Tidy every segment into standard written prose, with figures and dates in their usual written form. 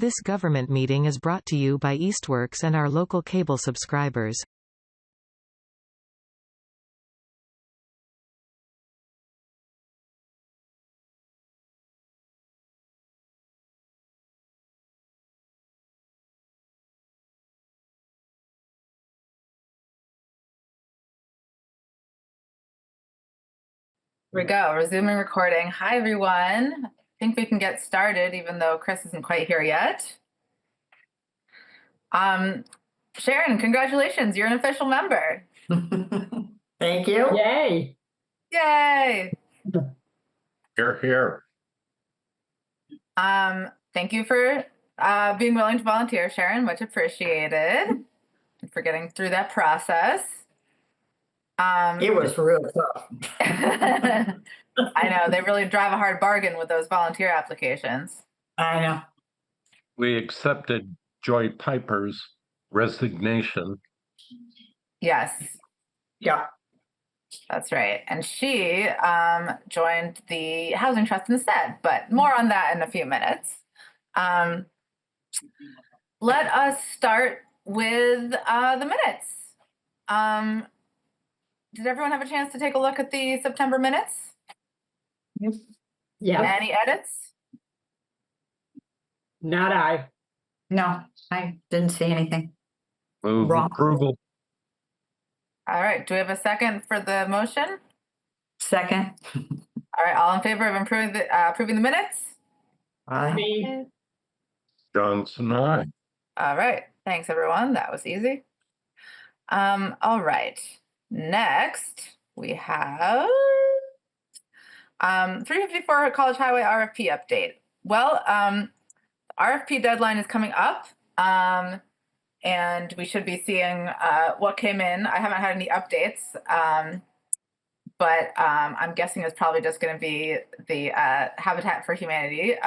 This government meeting is brought to you by Eastworks and our local cable subscribers. Here we go, resuming recording. Hi, everyone. I think we can get started, even though Chris isn't quite here yet. Sharon, congratulations, you're an official member. Thank you. Yay. Yay. Here, here. Thank you for being willing to volunteer, Sharon, much appreciated, and for getting through that process. It was real tough. I know, they really drive a hard bargain with those volunteer applications. I know. We accepted Joy Piper's resignation. Yes, Yeah. that's right. And she joined the Housing Trust instead, but more on that in a few minutes. Let us start with the minutes. Did everyone have a chance to take a look at the September minutes? Yeah, Any edits? not I. No, I didn't see anything. Move Wrong. approval. All right, do we have a second for the motion? Second. All right, all in favor of approving the minutes? Aye. Me. Johnson, aye. All right, thanks everyone, that was easy. All right, next we have 354 College Highway RFP update. Well, RFP deadline is coming up, and we should be seeing what came in. I haven't had any updates, but I'm guessing it's probably just going to be the Habitat for Humanity.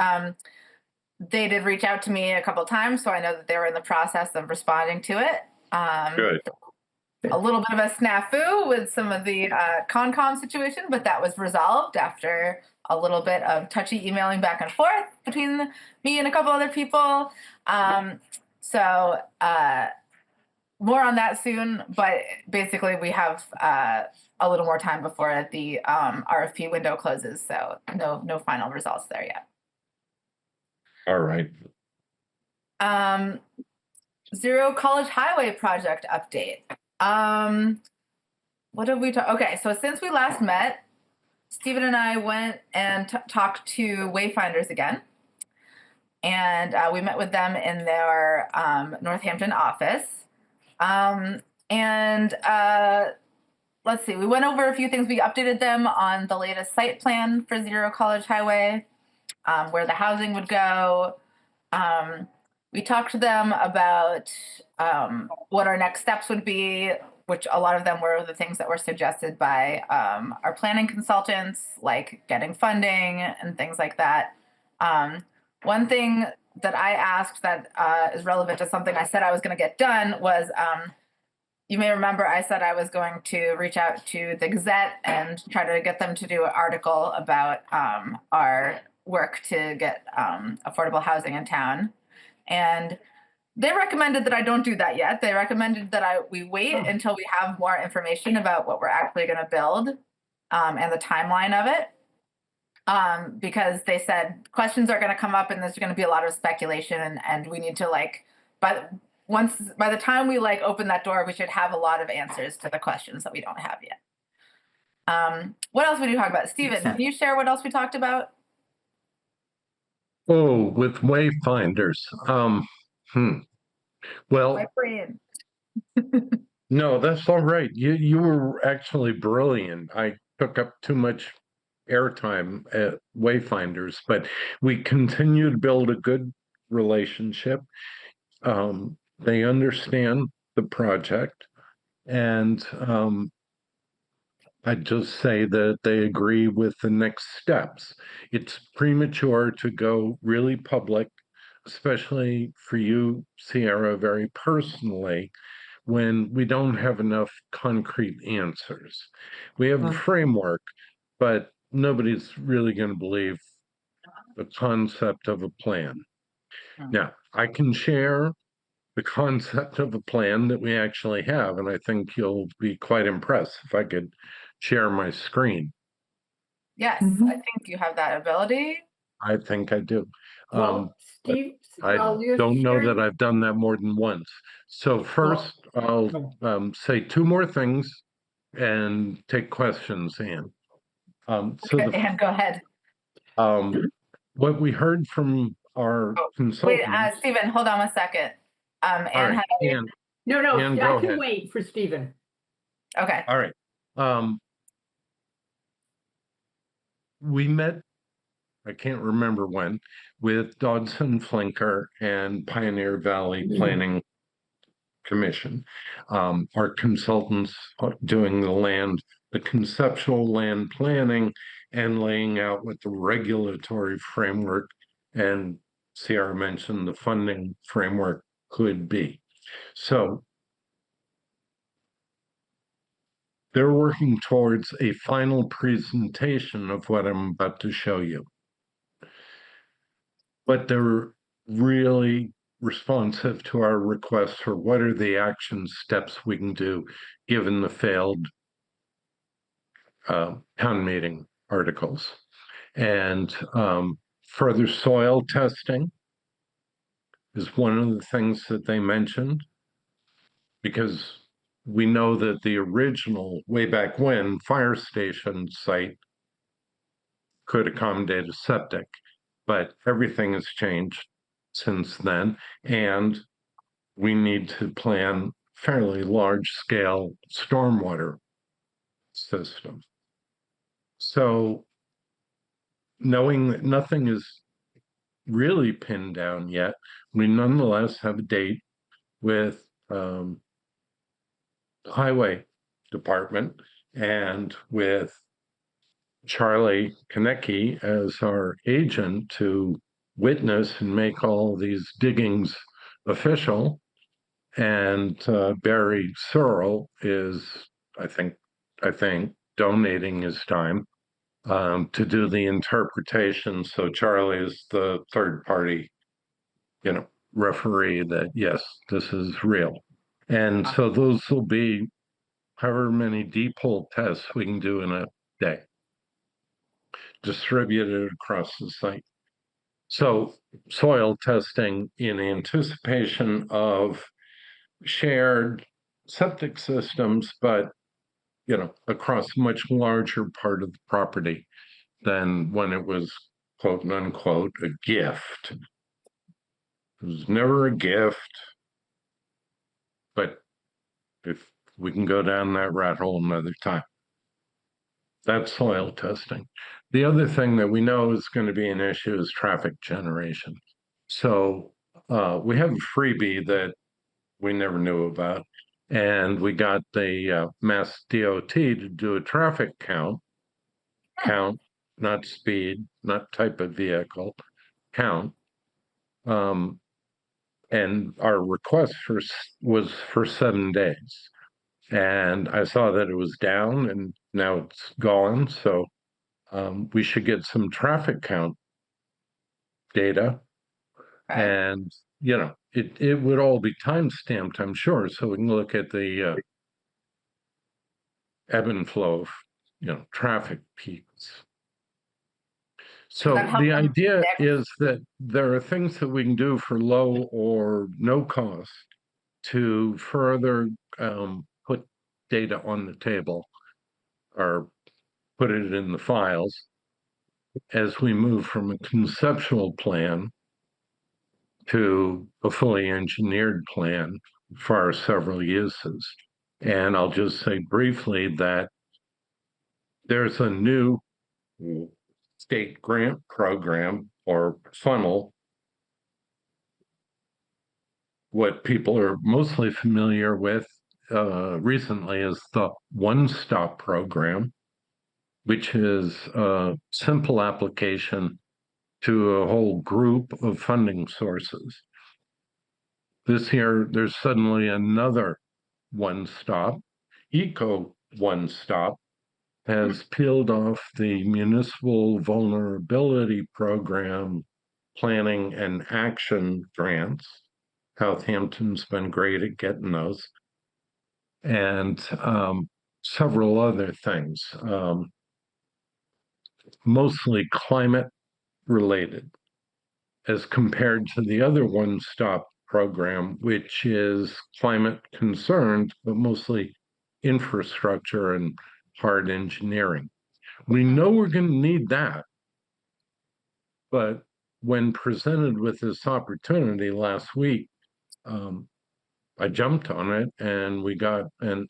They did reach out to me a couple of times, so I know that they were in the process of responding to it. Good. A little bit of a snafu with some of the Concom situation, but that was resolved after a little bit of touchy emailing back and forth between me and a couple other people. So more on that soon, but basically we have a little more time before the RFP window closes, so no final results there yet. All right. Zero College Highway project update. What did we talk? Okay, so since we last met, Stephen and I went and talked to Wayfinders again, and we met with them in their Northampton office. Let's see, we went over a few things. We updated them on the latest site plan for Zero College Highway, where the housing would go. We talked to them about what our next steps would be, which a lot of them were the things that were suggested by our planning consultants, like getting funding and things like that. One thing that I asked that is relevant to something I said I was going to get done was, you may remember I said I was going to reach out to the Gazette and try to get them to do an article about our work to get affordable housing in town. And they recommended that I don't do that yet. They recommended that we wait until we have more information about what we're actually going to build and the timeline of it. Because they said questions are going to come up and there's going to be a lot of speculation, and we need to by the time we open that door, we should have a lot of answers to the questions that we don't have yet. What else would you talk about? Stephen, can you share what else we talked about? Oh, with Wayfinders. Well, My brain. no, that's all right. You were actually brilliant. I took up too much airtime at Wayfinders, but we continue to build a good relationship. They understand the project, and I'd just say that they agree with the next steps. It's premature to go really public, especially for you, Sierra, very personally, when we don't have enough concrete answers. We have a framework, but nobody's really going to believe the concept of a plan. Now, I can share the concept of a plan that we actually have, and I think you'll be quite impressed if I could share my screen. Yes, Mhm. I think you have that ability. I think I do. Well, Steve, I while you're don't know that sharing- I've done that more than once. So first, I'll say two more things and take questions, Ann. So Okay, and go ahead. what we heard from our Wait, consultant. Stephen, hold on a second. All Anne, right, Ann, No, Ann, I go can ahead. wait for Stephen. okay. All right. We met, I can't remember when, with Dodson Flinker and Pioneer Valley Planning Commission. Our consultants are doing the conceptual land planning and laying out what the regulatory framework and Sierra mentioned the funding framework could be. So they're working towards a final presentation of what I'm about to show you. But they're really responsive to our requests for what are the action steps we can do given the failed town meeting articles. And further soil testing is one of the things that they mentioned, because we know that the original, way back when, fire station site could accommodate a septic, but everything has changed since then. And we need to plan fairly large scale stormwater system. So knowing that nothing is really pinned down yet, we nonetheless have a date with highway department and with Charlie Konecki as our agent to witness and make all these diggings official. And Barry Searle is, I think, donating his time to do the interpretation. So Charlie is the third party, referee that yes, this is real. And so those will be however many deep hole tests we can do in a day, distributed across the site. So soil testing in anticipation of shared septic systems, but across a much larger part of the property than when it was quote unquote a gift. It was never a gift, but if we can go down that rat hole another time. That's soil testing. The other thing that we know is going to be an issue is traffic generation. So we have a freebie that we never knew about. And we got the Mass DOT to do a traffic count, not speed, not type of vehicle, count. And our request was for 7 days. And I saw that it was down and now it's gone. So we should get some traffic count data. Okay. And, it would all be time stamped, I'm sure. So we can look at the ebb and flow of, traffic peaks. So that help the them idea predict? is that there are things that we can do for low or no cost to further put data on the table or put it in the files as we move from a conceptual plan to a fully engineered plan for our several uses. And I'll just say briefly that there's a new state grant program or funnel. What people are mostly familiar with recently is the One Stop program, which is a simple application to a whole group of funding sources. This year, there's suddenly another One Stop. Eco One Stop has peeled off the Municipal Vulnerability Program planning and action grants. Southampton's been great at getting those. And several other things, mostly climate related, as compared to the other one-stop program, which is climate concerned, but mostly infrastructure and hard engineering. We know we're going to need that, but when presented with this opportunity last week, I jumped on it, and we got an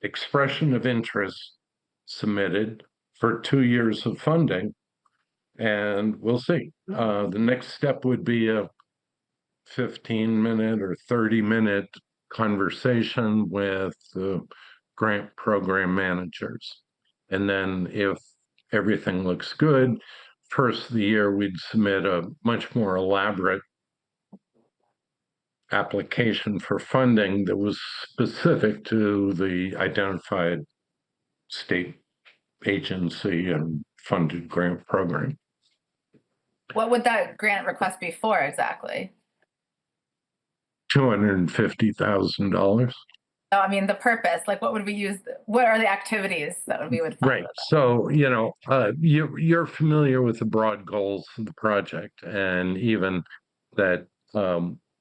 expression of interest submitted for 2 years of funding, and we'll see. The next step would be a 15-minute or 30-minute conversation with the grant program managers. And then if everything looks good, first of the year, we'd submit a much more elaborate application for funding that was specific to the identified state agency and funded grant program. What would that grant request be for exactly? $250,000. No, I mean the purpose. Like, what would we use? What are the activities that we would fund? Right. So, you're familiar with the broad goals of the project, and even that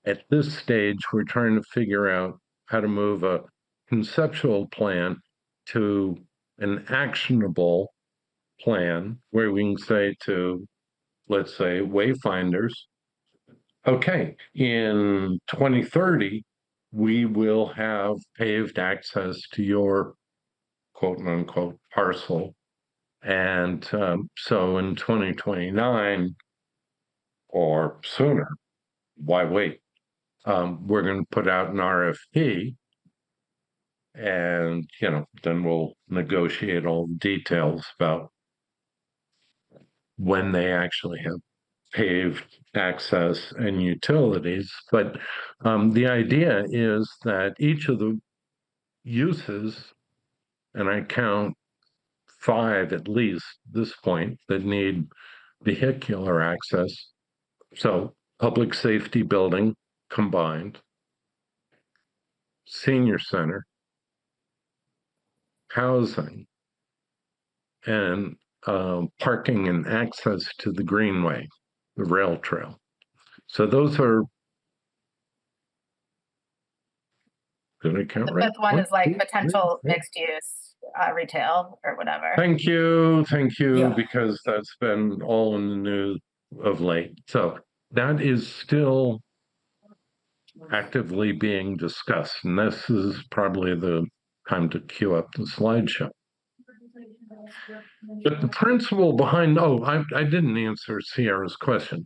at this stage, we're trying to figure out how to move a conceptual plan to an actionable plan where we can say to, let's say, wayfinders, okay, in 2030, we will have paved access to your quote unquote parcel. And so in 2029 or sooner, why wait? We're going to put out an RFP, and then we'll negotiate all the details about when they actually have paved access and utilities. But the idea is that each of the uses, and I count 5 at least at this point, that need vehicular access. So public safety building combined, senior center, housing, and parking and access to the greenway, the rail trail. So those are, did I count The right? fifth one is like potential mixed use retail or whatever. Thank you, Yeah. because that's been all in the news of late. So that is still actively being discussed, and this is probably the time to queue up the slideshow. But the principle behind, I didn't answer Sierra's question.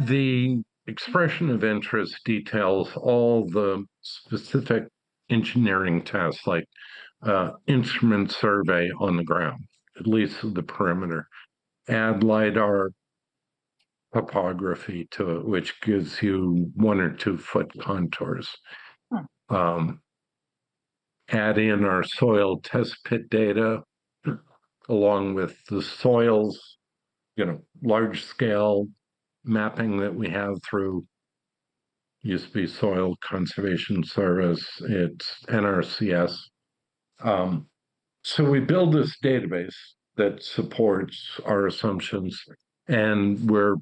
The expression of interest details all the specific engineering tasks, like instrument survey on the ground, at least the perimeter, add LiDAR topography to it, which gives you 1 or 2 foot contours. Add in our soil test pit data along with the soils, large scale mapping that we have through used to be Soil Conservation Service, it's NRCS. So we build this database that supports our assumptions, and we're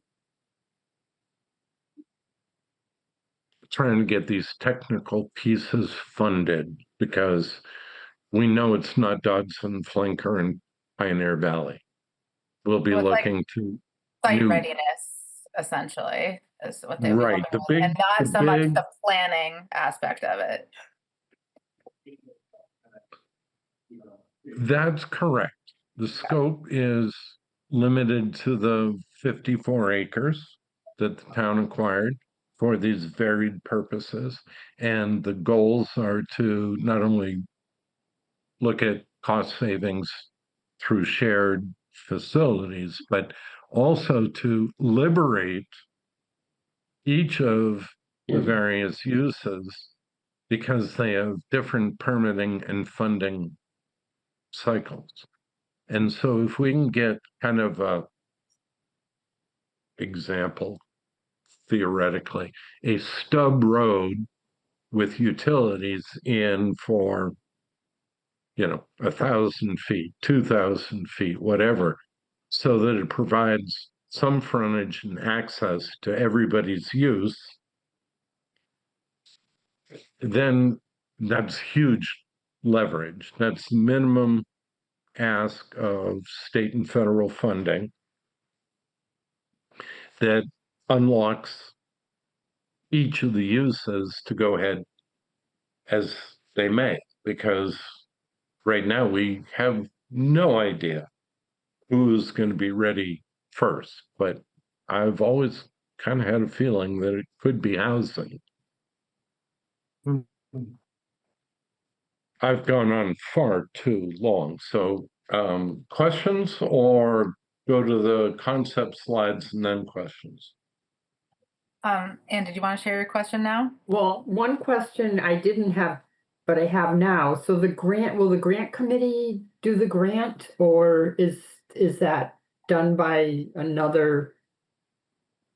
trying to get these technical pieces funded because we know it's not Dodson, Flinker, and Pioneer Valley. We'll be looking to site readiness, essentially, is what they right. and not so much the planning aspect of it. That's correct. The scope is limited to the 54 acres that the town acquired for these varied purposes. And the goals are to not only look at cost savings through shared facilities, but also to liberate each of the various uses because they have different permitting and funding cycles. And so if we can get kind of a example, theoretically, a stub road with utilities in for, 1,000 feet, 2,000 feet, whatever, so that it provides some frontage and access to everybody's use, then that's huge leverage. That's minimum ask of state and federal funding that unlocks each of the uses to go ahead as they may, because right now we have no idea who's going to be ready first. But I've always kind of had a feeling that it could be housing. I've gone on far too long. So questions, or go to the concept slides and then questions? Ann, did you want to share your question now? Well, one question I didn't have, but I have now. So will the grant committee do the grant, or is that done by another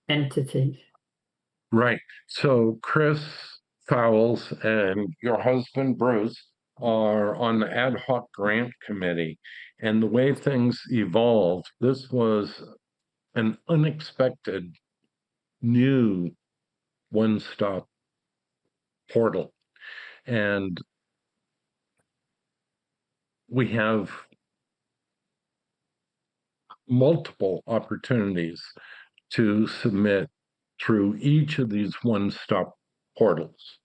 entity? Right. So Chris Fowles and your husband Bruce are on the ad hoc grant committee. And the way things evolved, this was an unexpected new one-stop portal. And we have multiple opportunities to submit through each of these one-stop portals.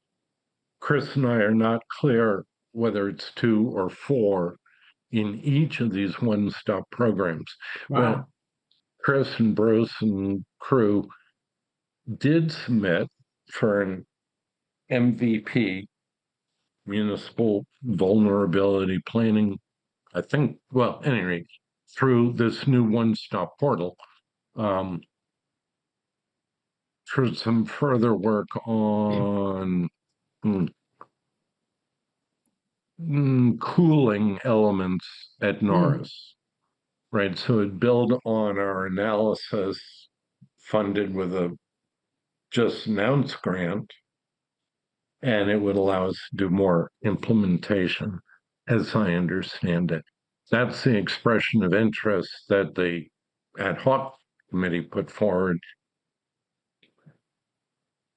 Chris and I are not clear whether it's 2 or 4 in each of these one-stop programs. Wow. Well, Chris and Bruce and crew did submit for an MVP, municipal vulnerability planning, I think, well, anyway, through this new one-stop portal, for some further work on cooling elements at Norris. Right, so it built on our analysis funded with a just announced grant, and it would allow us to do more implementation, as I understand it. That's the expression of interest that the ad hoc committee put forward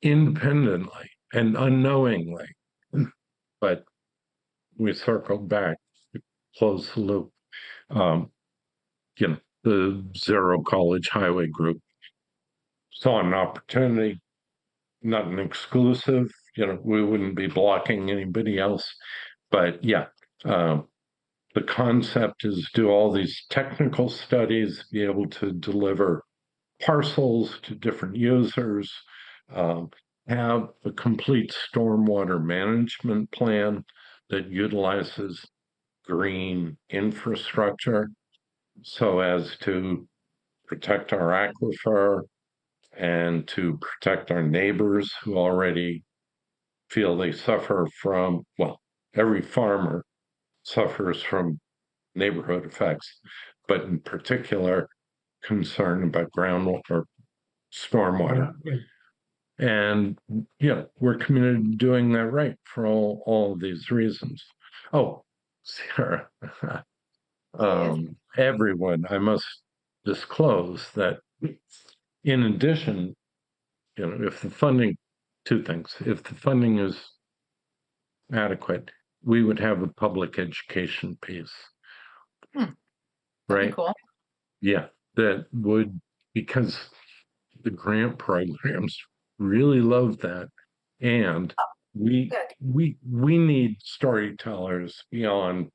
independently and unknowingly, but we circled back to close the loop. The Zero College Highway Group saw an opportunity, not an exclusive, we wouldn't be blocking anybody else. But yeah, the concept is do all these technical studies, be able to deliver parcels to different users, have a complete stormwater management plan that utilizes green infrastructure so as to protect our aquifer and to protect our neighbors who already feel they suffer from, well, every farmer suffers from neighborhood effects, but in particular, concern about groundwater, stormwater. And we're committed to doing that right for all of these reasons. Oh, Sarah, everyone, I must disclose that in addition, if the funding, 2 things, if the funding is adequate, we would have a public education piece. That'd Right? be cool. Yeah, that would, because the grant programs really love that. And we need storytellers beyond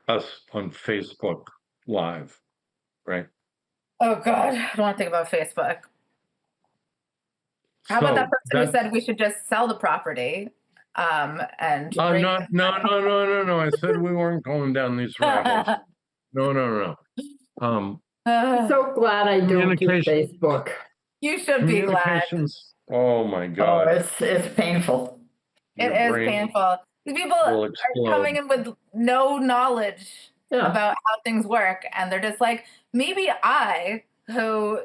us on Facebook Live, right? Oh God, I don't want to think about Facebook. How about that person who said we should just sell the property? And no. I said we weren't going down these rabbit holes. No. I'm so glad I don't do Facebook. You should be glad. Oh my God. Oh, it's painful. It is painful. These people are coming in with no knowledge Yeah. about how things work, and they're just like, maybe I, who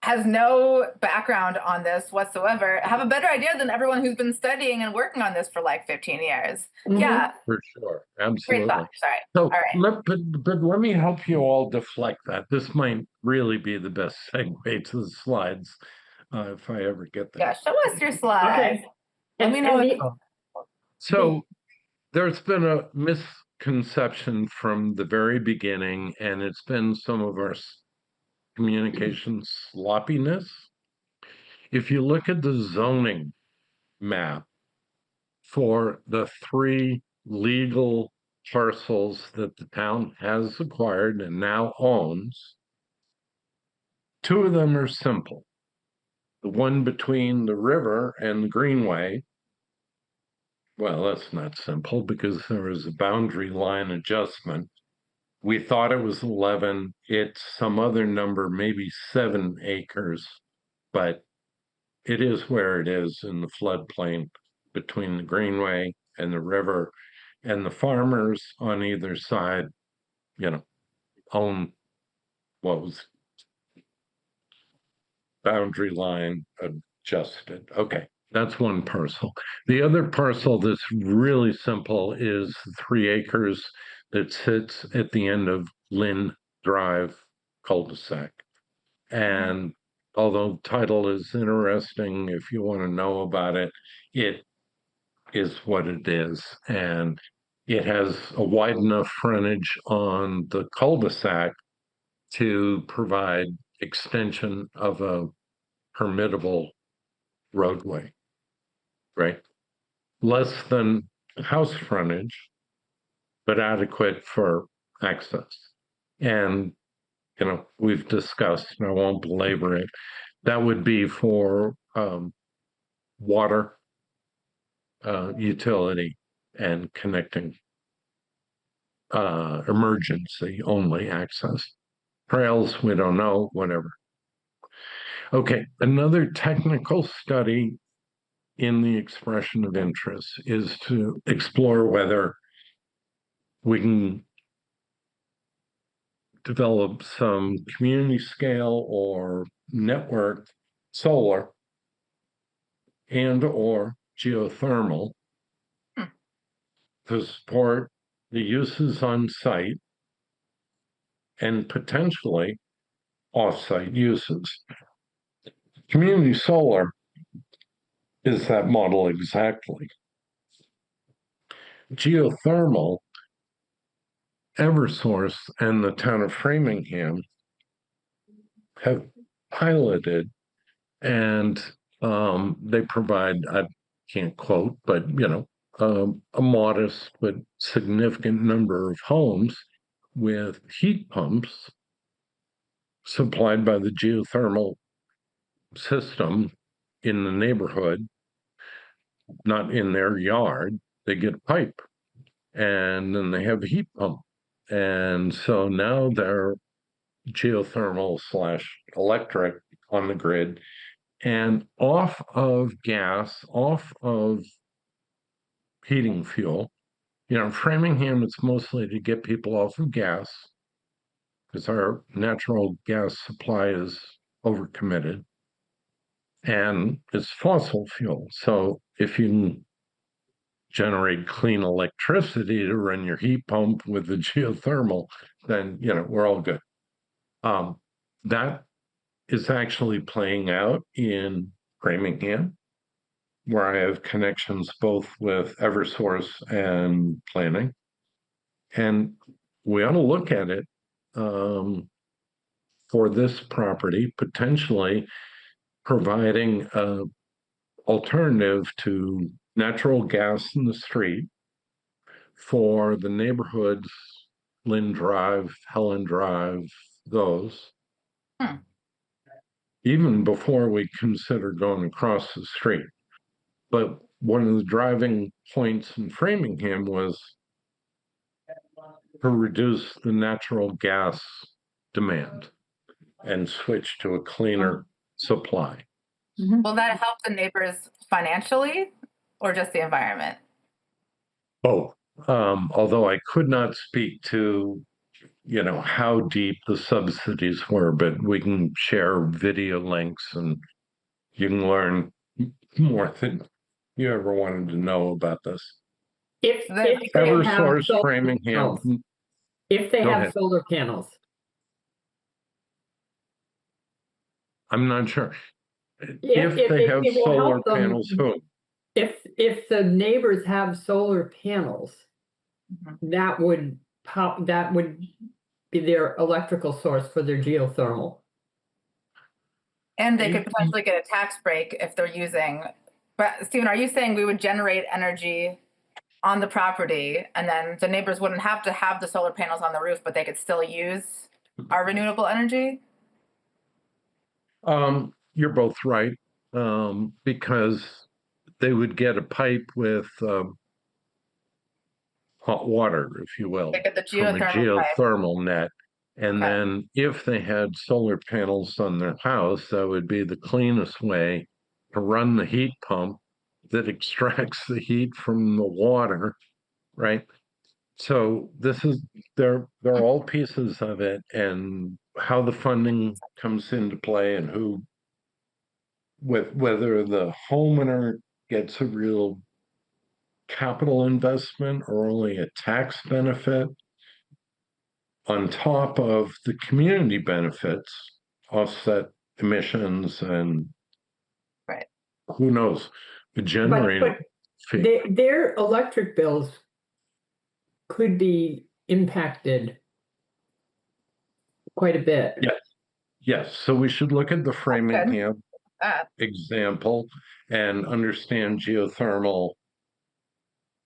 has no background on this whatsoever, have a better idea than everyone who's been studying and working on this for like 15 years. Mhm. Yeah, For sure. great Absolutely. thought. Sorry. So, All right. but let me help you all deflect that. This might really be the best segue to the slides, if I ever get there. Yeah, show us your slides. Okay. Let me know. So there's been a misconception from the very beginning, and it's been some of our communication sloppiness. If you look at the zoning map for the 3 legal parcels that the town has acquired and now owns, 2 of them are simple. The one between the river and the greenway, well, that's not simple because there was a boundary line adjustment. We thought it was 11. It's some other number, maybe 7 acres, but it is where it is in the floodplain between the greenway and the river. And the farmers on either side, own what was boundary line adjusted. Okay, that's one parcel. The other parcel that's really simple is 3 acres that sits at the end of Lynn Drive cul-de-sac. And although title is interesting, if you want to know about it, it is what it is. And it has a wide enough frontage on the cul-de-sac to provide extension of a permittable roadway, right? Less than house frontage, but adequate for access. And, we've discussed, and I won't belabor it, that would be for water, utility, and connecting emergency only access. Trails, we don't know, whatever. Okay, another technical study in the expression of interest is to explore whether we can develop some community scale or network solar and or geothermal to support the uses on site and potentially off-site uses. Community solar is that model exactly. Geothermal, Eversource and the town of Framingham have piloted, and they provide, I can't quote, but a modest but significant number of homes with heat pumps supplied by the geothermal system in the neighborhood, not in their yard. They get a pipe and then they have a heat pump. And so now they're geothermal / electric on the grid and off of gas, off of heating fuel. Framingham, it's mostly to get people off of gas because our natural gas supply is overcommitted and it's fossil fuel. So if you can generate clean electricity to run your heat pump with the geothermal, then, we're all good. That is actually playing out in Framingham, where I have connections both with Eversource and planning. And we ought to look at it for this property, potentially providing an alternative to natural gas in the street for the neighborhoods, Lynn Drive, Helen Drive, those. Even before we consider going across the street. But one of the driving points in Framingham was to reduce the natural gas demand and switch to a cleaner supply. Will that help the neighbors financially or just the environment? Although I could not speak to you know, how deep the subsidies were, but we can share video links and you can learn more than you ever wanted to know about this. If They- if they have Eversource solar Framingham. panels, if they Go have ahead. solar panels, I'm not sure. if If they have it will solar help them. panels, who? If the neighbors have solar panels, Mhm. that would be their electrical source for their geothermal. And they could potentially get a tax break if they're using. But Stephen, are you saying we would generate energy on the property and then the neighbors wouldn't have to have the solar panels on the roof, but they could still use our renewable energy? You're both right. Because they would get a pipe with hot water, if you will, They get the from a geothermal pipe. geothermal net. And Okay. then if they had solar panels on their house, that would be the cleanest way to run the heat pump that extracts the heat from the water, right? So they're all pieces of it, and how the funding comes into play and who, with whether the homeowner gets a real capital investment or only a tax benefit on top of the community benefits, offset emissions, and Right. who knows, a generating But fee. their electric bills could be impacted quite a bit. Yeah. Yes, so we should look at the Framingham Uh, example and understand geothermal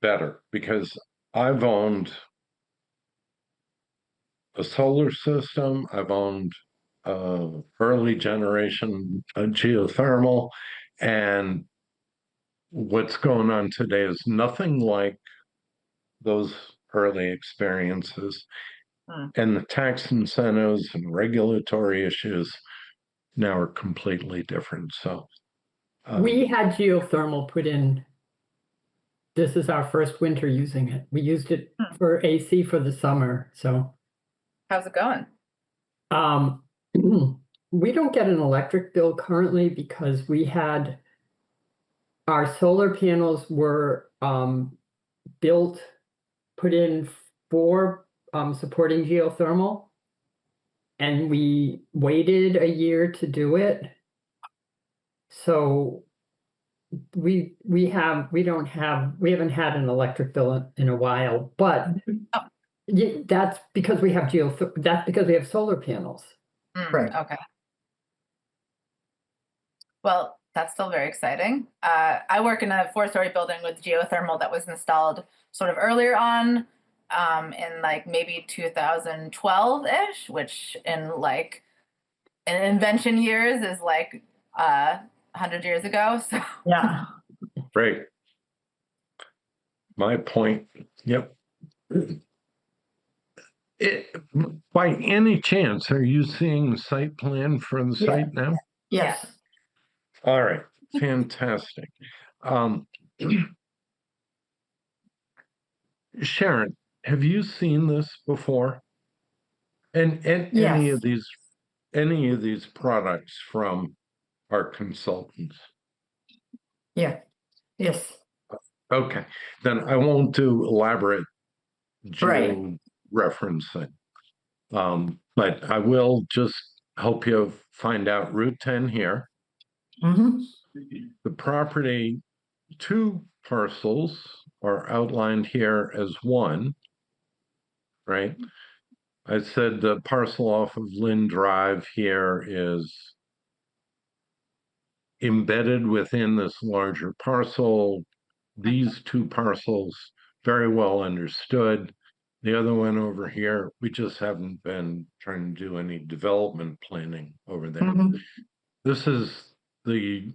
better, because I've owned a solar system, I've owned early generation geothermal, and what's going on today is nothing like those early experiences. Hmm. And the tax incentives and regulatory issues now are completely different. So We had geothermal put in. This is our first winter using it. We used it for AC for the summer. So how's it going? we don't get an electric bill currently because we had our solar panels were built, put in for supporting geothermal, and we waited a year to do it. So we haven't had an electric bill in a while, but Oh. that's because we have that's because we have solar panels. Right. Okay. Well, that's still very exciting. I work in a 4-story building with geothermal that was installed sort of earlier on, in like maybe 2012-ish, which in like in invention years is like 100 years ago. So Yeah. great. My point. Yep. By any chance, are you seeing the site plan for the Yeah. site now? Yes. All right, fantastic. Sharon, have you seen this before? And any Yes. of these products from our consultants? Yeah. Yes. Okay, then I won't do elaborate Right. geo-referencing. But I will just help you find out Route 10 here. Mm-hmm. The property, 2 parcels are outlined here as one, right? I said the parcel off of Lynn Drive here is embedded within this larger parcel. These 2 parcels, very well understood. The other one over here, we just haven't been trying to do any development planning over there. Mm-hmm. This is the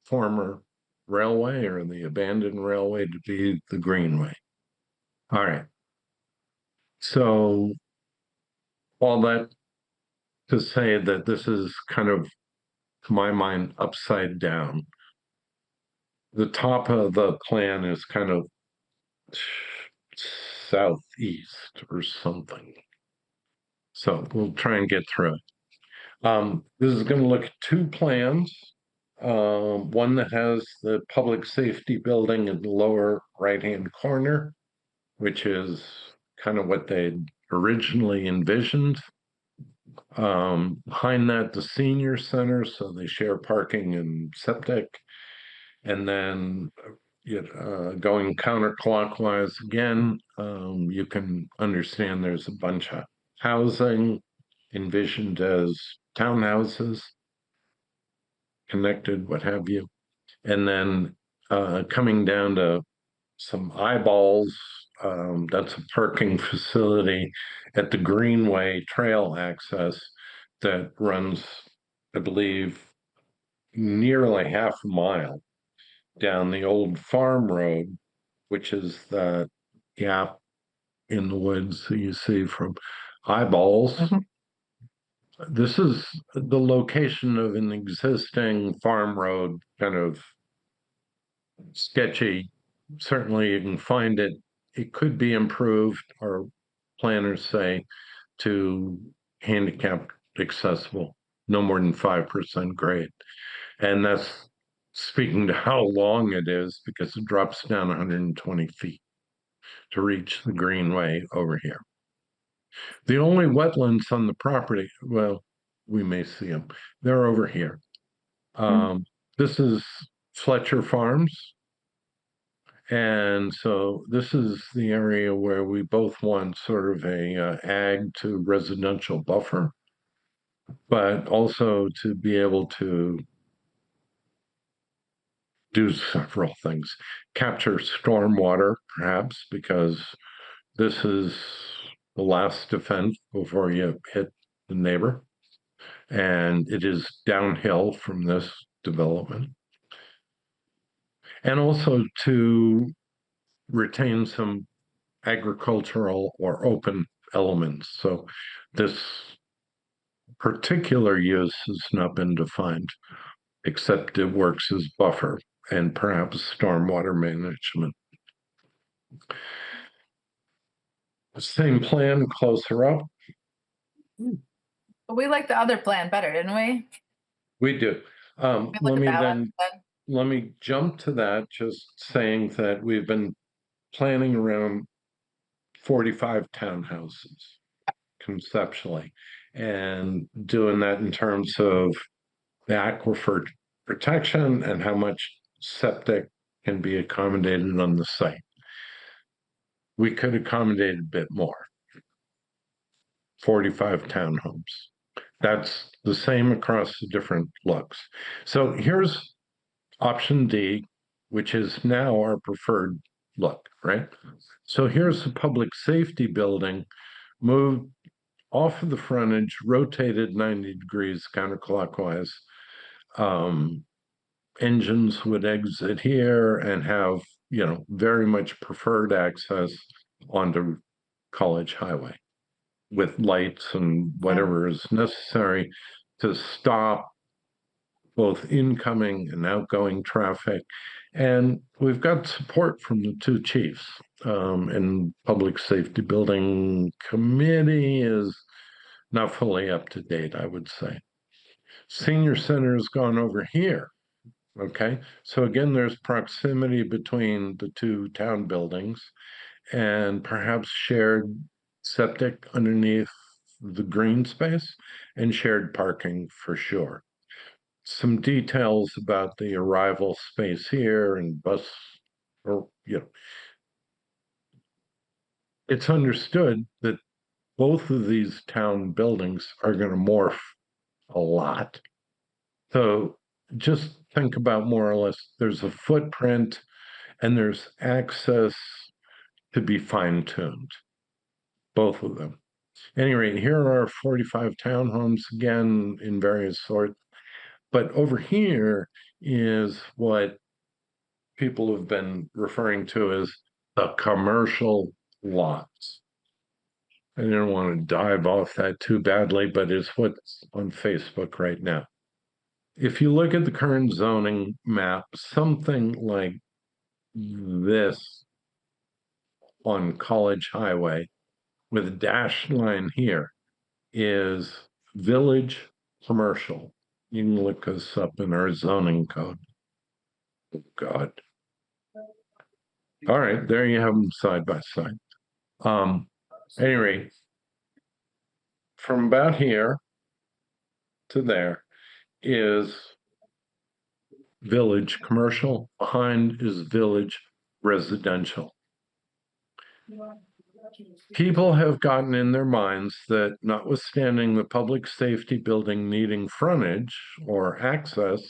former railway or the abandoned railway to be the Greenway. All right. So all that to say that this is kind of, to my mind, upside down. The top of the plan is kind of southeast or something. So we'll try and get through it. This is going to look at two plans. One that has the public safety building in the lower right-hand corner, which is kind of what they'd originally envisioned. Behind that, the senior center, so they share parking and septic. And then going counterclockwise again, you can understand there's a bunch of housing envisioned as townhouses, connected, what have you. And then coming down to some eyeballs, that's a parking facility at the Greenway Trail access that runs, I believe, nearly half a mile down the old farm road, which is the gap in the woods that you see from eyeballs. This is the location of an existing farm road, kind of sketchy. Certainly you can find it. It could be improved, our planners say, to handicap accessible, no more than 5% grade. And that's speaking to how long it is, because it drops down 120 feet to reach the greenway over here. The only wetlands on the property, well, we may see them. They're over here. This is Fletcher Farms. And so this is the area where we both want sort of a ag to residential buffer, but also to be able to do several things. Capture stormwater, perhaps, because this is the last defense before you hit the neighbor. And it is downhill from this development. And also to retain some agricultural or open elements. So this particular use has not been defined, except it works as buffer and perhaps stormwater management. Same plan closer up. But we liked the other plan better, didn't we? We do. Let me jump to that, just saying that we've been planning around 45 townhouses conceptually, and doing that in terms of the aquifer protection and how much septic can be accommodated on the site. We could accommodate a bit more. 45 townhomes. That's the same across the different looks. So here's option D, which is now our preferred look, right? So here's the public safety building, moved off of the frontage, rotated 90 degrees counterclockwise. Engines would exit here and have, very much preferred access onto College Highway with lights and whatever is necessary to stop both incoming and outgoing traffic. And we've got support from the two chiefs. And Public Safety Building Committee is not fully up to date, I would say. Senior Center has gone over here. Okay, so again, there's proximity between the two town buildings and perhaps shared septic underneath the green space and shared parking for sure. Some details about the arrival space here and bus, or, it's understood that both of these town buildings are going to morph a lot. So just think about more or less, there's a footprint and there's access to be fine-tuned, both of them. Anyway, here are 45 townhomes, again, in various sorts. But over here is what people have been referring to as the commercial lots. I didn't want to dive off that too badly, but it's what's on Facebook right now. If you look at the current zoning map, something like this on College Highway with a dashed line here is village commercial. You can look us up in our zoning code. Oh, God. All right, there you have them side by side. Anyway, from about here to there is village commercial. Behind is village residential. People have gotten in their minds that notwithstanding the public safety building needing frontage or access,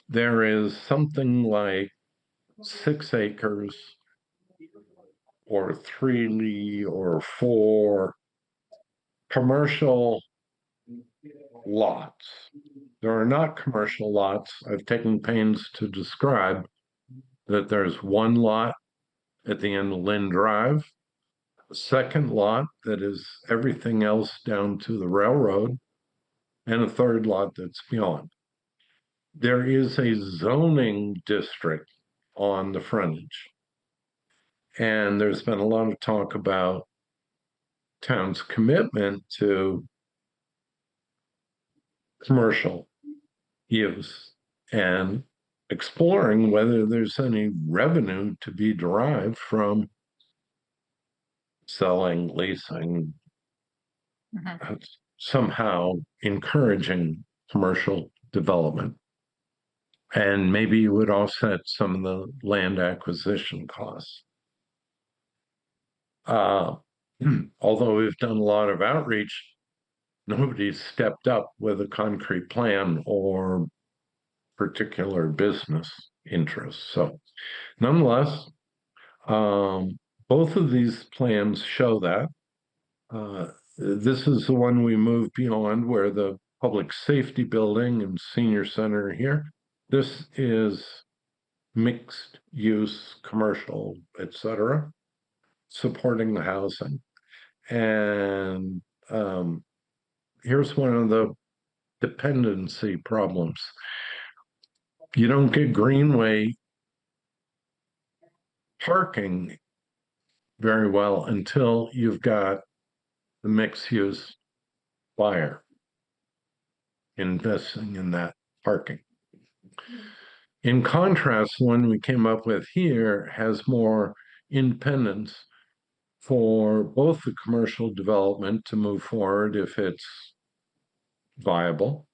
there is something like 6 acres or 3 or 4 commercial lots. There are not commercial lots. I've taken pains to describe that there's one lot at the end of Lynn Drive, a second lot that is everything else down to the railroad, and a third lot that's beyond. There is a zoning district on the frontage. And there's been a lot of talk about town's commitment to commercial use and exploring whether there's any revenue to be derived from selling, leasing, somehow encouraging commercial development. And maybe you would offset some of the land acquisition costs. Although we've done a lot of outreach, nobody's stepped up with a concrete plan or particular business interests. So nonetheless, both of these plans show that. This is the one we moved beyond where the public safety building and senior center here. This is mixed use, commercial, etc., supporting the housing. And here's one of the dependency problems. You don't get greenway parking very well until you've got the mixed use buyer investing in that parking. In contrast, the one we came up with here has more independence for both the commercial development to move forward if it's viable.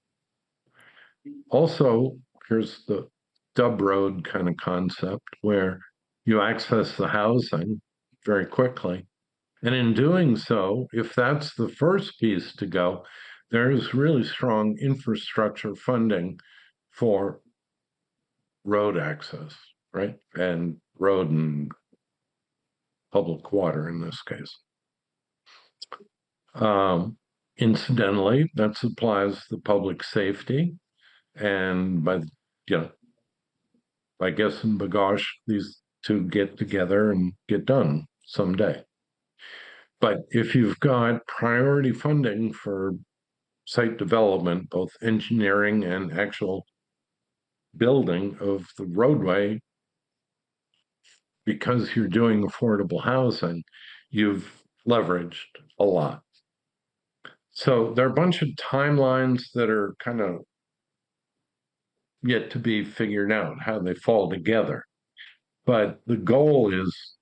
Also, here's the Dub Road kind of concept where you access the housing very quickly. And in doing so, if that's the first piece to go, there's really strong infrastructure funding for road access, right? And road and public water in this case. Incidentally, that supplies the public safety, and by guess and bagosh, these two get together and get done someday. But if you've got priority funding for site development, both engineering and actual building of the roadway, because you're doing affordable housing, you've leveraged a lot. So there are a bunch of timelines that are kind of yet to be figured out how they fall together. But the goal is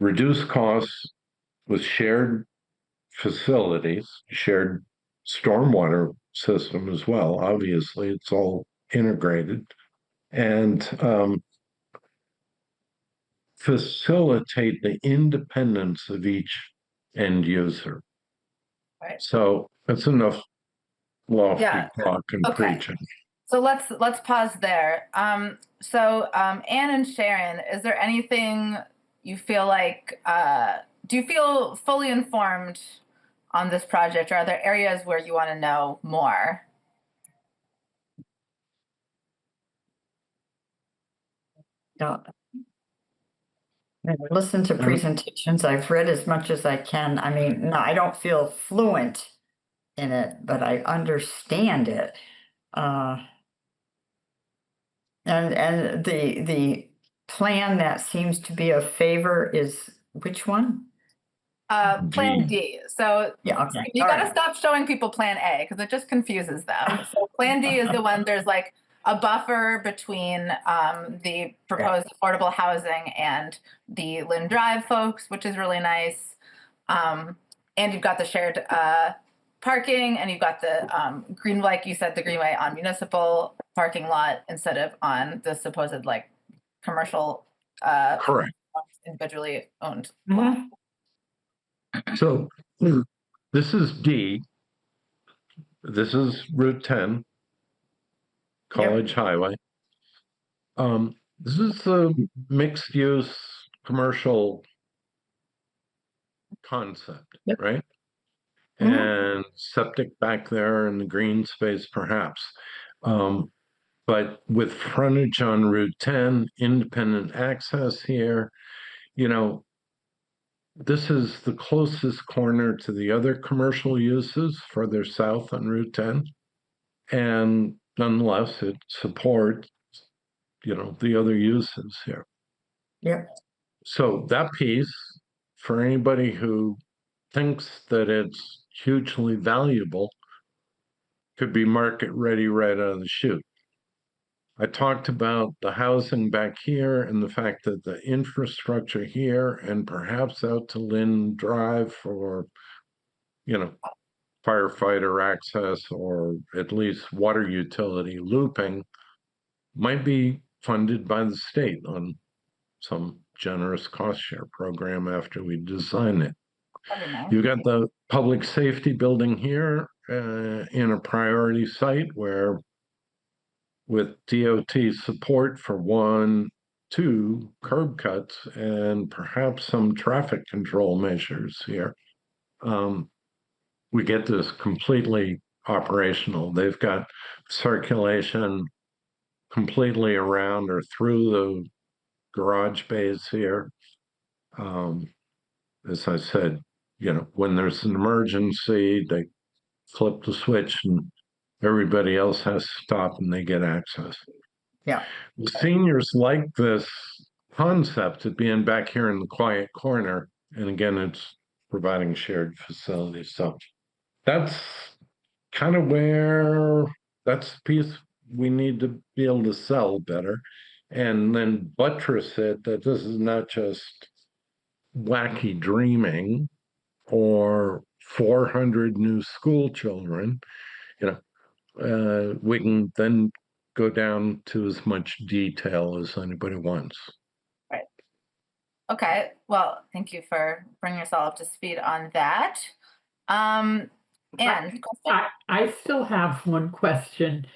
reduce costs with shared facilities, shared stormwater system as well. Obviously, it's all integrated, and facilitate the independence of each end user. Right. So that's enough lofty talk and Okay. preaching. So let's pause there. Anne and Sharon, is there anything you feel like, do you feel fully informed on this project, or are there areas where you want to know more? No. I've listened to presentations. I've read as much as I can. I mean, no, I don't feel fluent in it, but I understand it. And the plan that seems to be a favor is which one? Plan G. D. So Yeah, okay. you All gotta right. stop showing people Plan A because it just confuses them. So Plan D is the one there's like a buffer between the proposed affordable housing and the Lynn Drive folks, which is really nice. And you've got the shared parking, and you've got the green, like you said, the greenway on municipal parking lot instead of on the supposed like commercial Correct. individually owned. Mhm. So this is D. This is Route 10, College Highway. This is a mixed use commercial concept, Yep. right? Mhm. And septic back there in the green space, perhaps. But with frontage on Route 10, independent access here, you know, this is the closest corner to the other commercial uses further south on Route 10. And nonetheless, it supports, the other uses here. Yep. So that piece, for anybody who thinks that it's hugely valuable, could be market ready right out of the chute. I talked about the housing back here and the fact that the infrastructure here and perhaps out to Lynn Drive for, firefighter access or at least water utility looping might be funded by the state on some generous cost share program after we design it. That'd be nice. You've got the public safety building here in a priority site where, with DOT support for 1, 2 curb cuts and perhaps some traffic control measures here, we get this completely operational. They've got circulation completely around or through the garage bays here. As I said, when there's an emergency, they flip the switch and everybody else has to stop and they get access. Yeah. The seniors like this concept of being back here in the quiet corner. And again, it's providing shared facilities. So that's kind of that's the piece we need to be able to sell better. And then buttress it that this is not just wacky dreaming or 400 new school children. We can then go down to as much detail as anybody wants. Right. Okay. Well, thank you for bringing yourself up to speed on that. And I still have one question.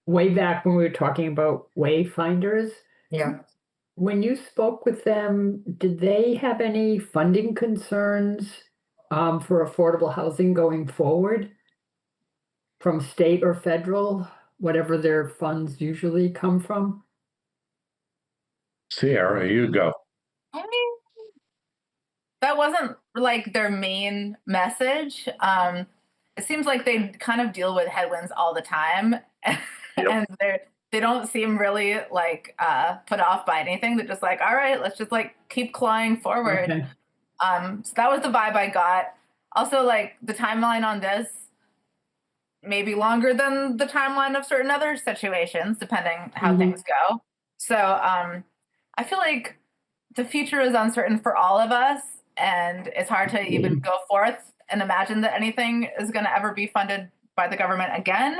Way back when we were talking about wayfinders, Yeah. when you spoke with them, did they have any funding concerns for affordable housing going forward from state or federal, whatever their funds usually come from? Sierra, you go. I mean, that wasn't like their main message. It seems like they kind of deal with headwinds all the time, and they don't seem really like put off by anything. They're just like, all right, let's just like keep clawing forward. Okay. So that was the vibe I got. Also, like the timeline on this maybe longer than the timeline of certain other situations, depending how things go. So I feel like the future is uncertain for all of us, and it's hard to even go forth and imagine that anything is going to ever be funded by the government again.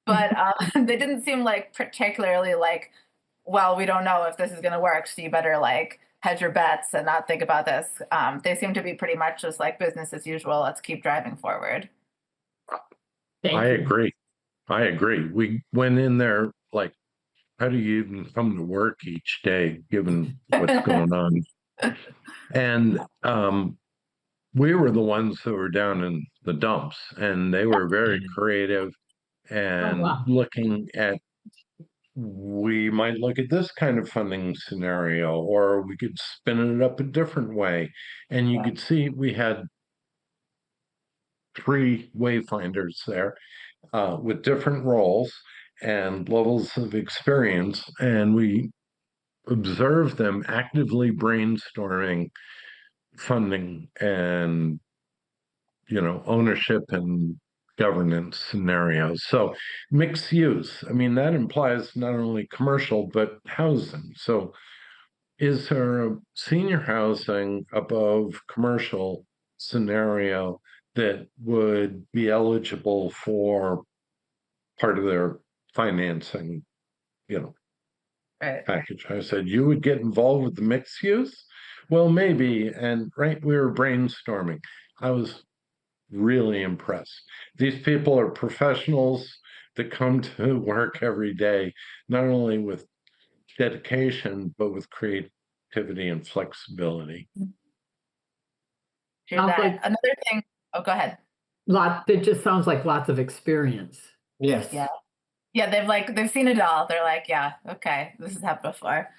But they didn't seem like particularly like, well, we don't know if this is going to work, so you better like hedge your bets and not think about this. They seem to be pretty much just like business as usual. Let's keep driving forward. I agree. We went in there like, how do you even come to work each day given what's going on? And we were the ones who were down in the dumps, and they were very creative and looking at, we might look at this kind of funding scenario, or we could spin it up a different way. And you could see we had 3 wayfinders there with different roles and levels of experience, and we observed them actively brainstorming funding and, ownership and governance scenarios. So mixed use, I mean, that implies not only commercial, but housing. So is there a senior housing above commercial scenario that would be eligible for part of their financing, Right. package? I said, you would get involved with the mixed use? Well, maybe. And we were brainstorming. I was really impressed. These people are professionals that come to work every day, not only with dedication, but with creativity and flexibility. Hear Sounds that. like- Another thing. Oh, go ahead. It just sounds like lots of experience. Yes. Yeah. Yeah, they've seen it all. They're like, yeah, okay, this has happened before.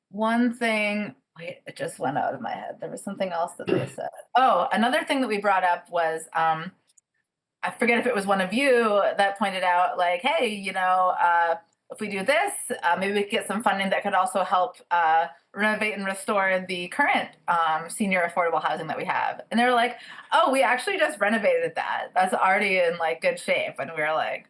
One thing, wait, it just went out of my head. There was something else that they said. Oh, another thing that we brought up was I forget if it was one of you that pointed out, like, hey, if we do this, maybe we could get some funding that could also help renovate and restore the current senior affordable housing that we have. And they were like, oh, we actually just renovated that. That's already in like good shape. And we were like,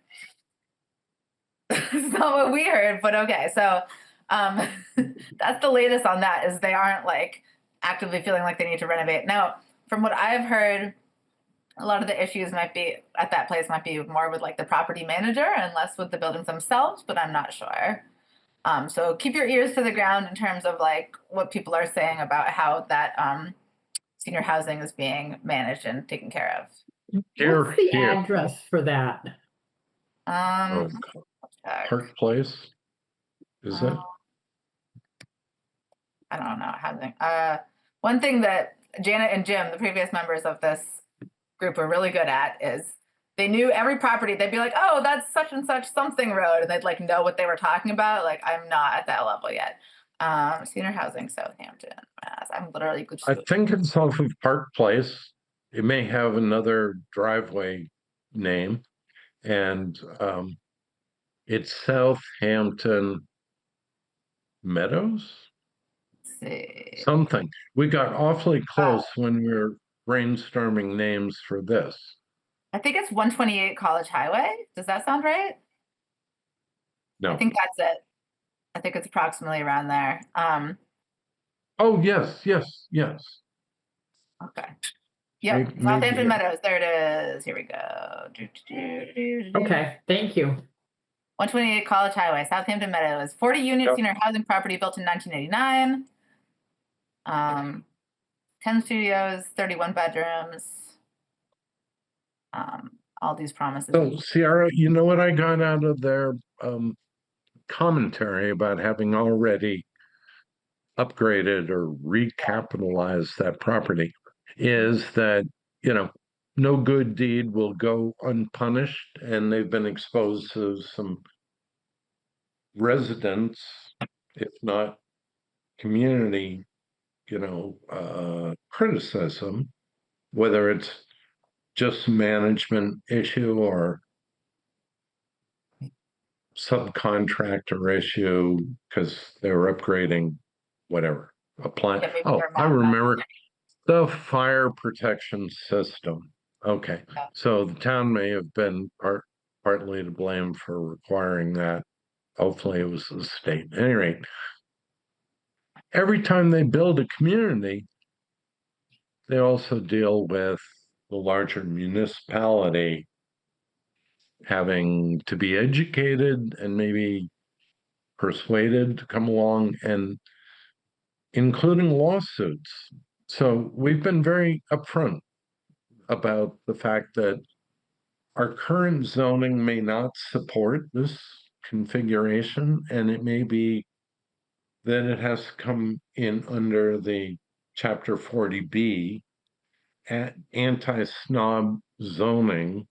it's not what we heard, but okay. So that's the latest on that, is they aren't like actively feeling like they need to renovate. Now, from what I've heard, a lot of the issues might be at that place might be more with like the property manager and less with the buildings themselves, but I'm not sure. So keep your ears to the ground in terms of like what people are saying about how that senior housing is being managed and taken care of. What's the address for that? Oh, Park Place, is it? I don't know housing. One thing that Janet and Jim, the previous members of this group, were really good at is they knew every property. They'd be like, "Oh, that's such and such something road," and they'd like know what they were talking about. Like, I'm not at that level yet. Senior housing, Southampton, Mass. I'm literally. I think it's off of Park Place. It may have another driveway name, and it's Southampton Meadows. Let's see. Something. We got awfully close when we were brainstorming names for this. I think it's 128 College Highway. Does that sound right? No. I think that's it. I think it's approximately around there. Oh, yes. Okay. Yep. Southampton Meadows. There it is. Here we go. Okay, thank you. 128 College Highway, Southampton Meadows. 40 unit senior housing property built in 1989. 10 studios, 31 bedrooms. All these promises. So, Ciara, you know what I got out of their commentary about having already upgraded or recapitalized that property is that, no good deed will go unpunished, and they've been exposed to some residents, if not community, criticism, whether it's just management issue or subcontractor issue because they were upgrading whatever appliance. I remember the fire protection system. Okay, so the town may have been partly to blame for requiring that. Hopefully, it was the state. At any rate, every time they build a community, they also deal with the larger municipality having to be educated and maybe persuaded to come along, and including lawsuits. So we've been very upfront about the fact that our current zoning may not support this configuration, and it may be that it has to come in under the Chapter 40B anti-snob zoning,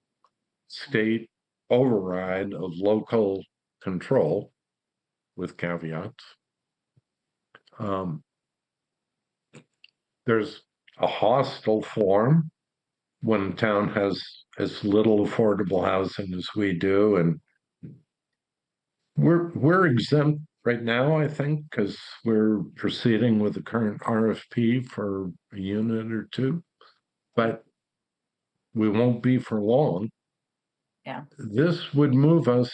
state override of local control with caveats. There's a hostile form when town has as little affordable housing as we do, and we're exempt right now, I think, because we're proceeding with the current RFP for a unit or two, but we won't be for long. Yeah. This would move us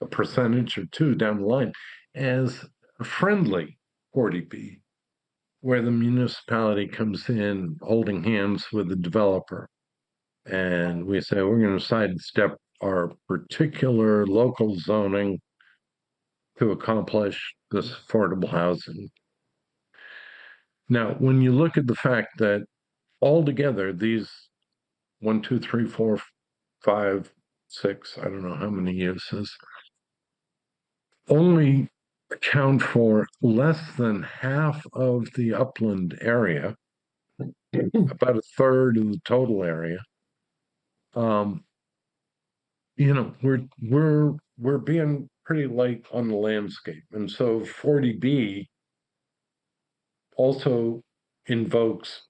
a percentage or two down the line as a friendly 40B, where the municipality comes in holding hands with the developer. And we say, we're going to sidestep our particular local zoning to accomplish this affordable housing. Now, when you look at the fact that altogether these 1, 2, 3, 4, 5, 6, I don't know how many uses, only account for less than half of the upland area, about a third of the total area. You know, we're being pretty light on the landscape, and so 40B also invokes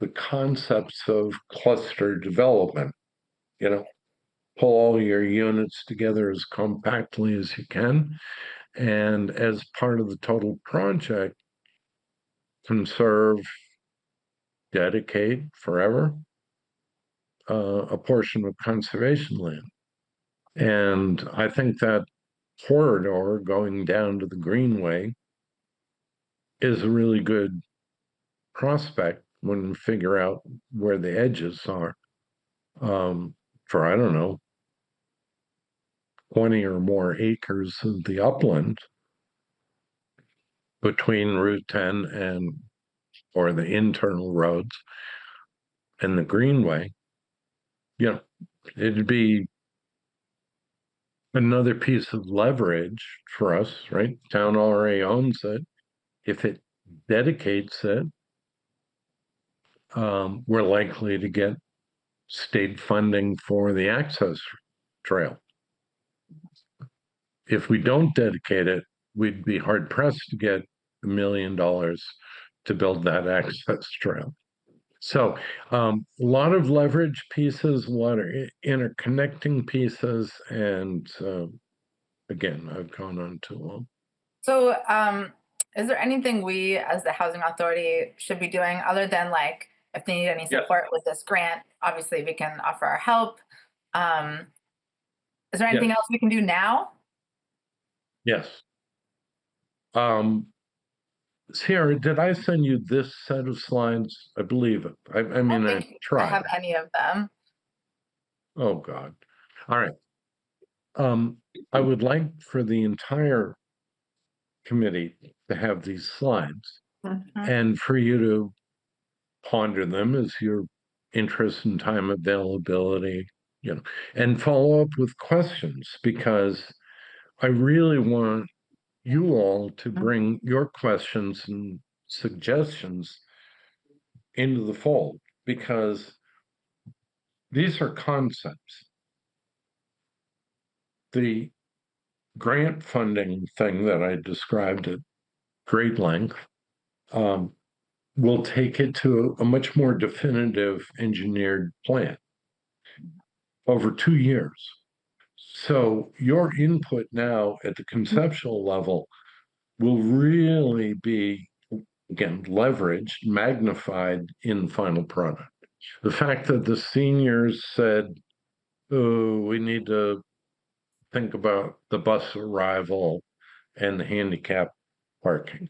the concepts of cluster development. You know, pull all your units together as compactly as you can, and as part of the total project, conserve, dedicate forever a portion of conservation land. And I think that corridor going down to the Greenway is a really good prospect when we figure out where the edges are. For, I don't know, 20 or more acres of the upland between Route 10 and, or the internal roads and the Greenway, you know, it'd be another piece of leverage for us, right? Town already owns it. If it dedicates it, we're likely to get state funding for the access trail. If we don't dedicate it, we'd be hard pressed to get $1 million to build that access trail. So a lot of leverage pieces, a lot of interconnecting pieces, and again, I've gone on too long. So, is there anything we as the housing authority should be doing other than like if they need any support with this grant, obviously we can offer our help. Is there anything else we can do now? Yes. Sarah, did I send you this set of slides? I believe it. I mean, I tried. I have any of them. Oh, God. All right. I would like for the entire committee to have these slides and for you to ponder them as your interest and time availability, you know, and follow up with questions, because I really want you all to bring your questions and suggestions into the fold, because these are concepts. The grant funding thing that I described at great length will take it to a much more definitive engineered plan over 2 years. So your input now at the conceptual level will really be, again, leveraged, magnified in the final product. The fact that the seniors said, oh, we need to think about the bus arrival and the handicap parking.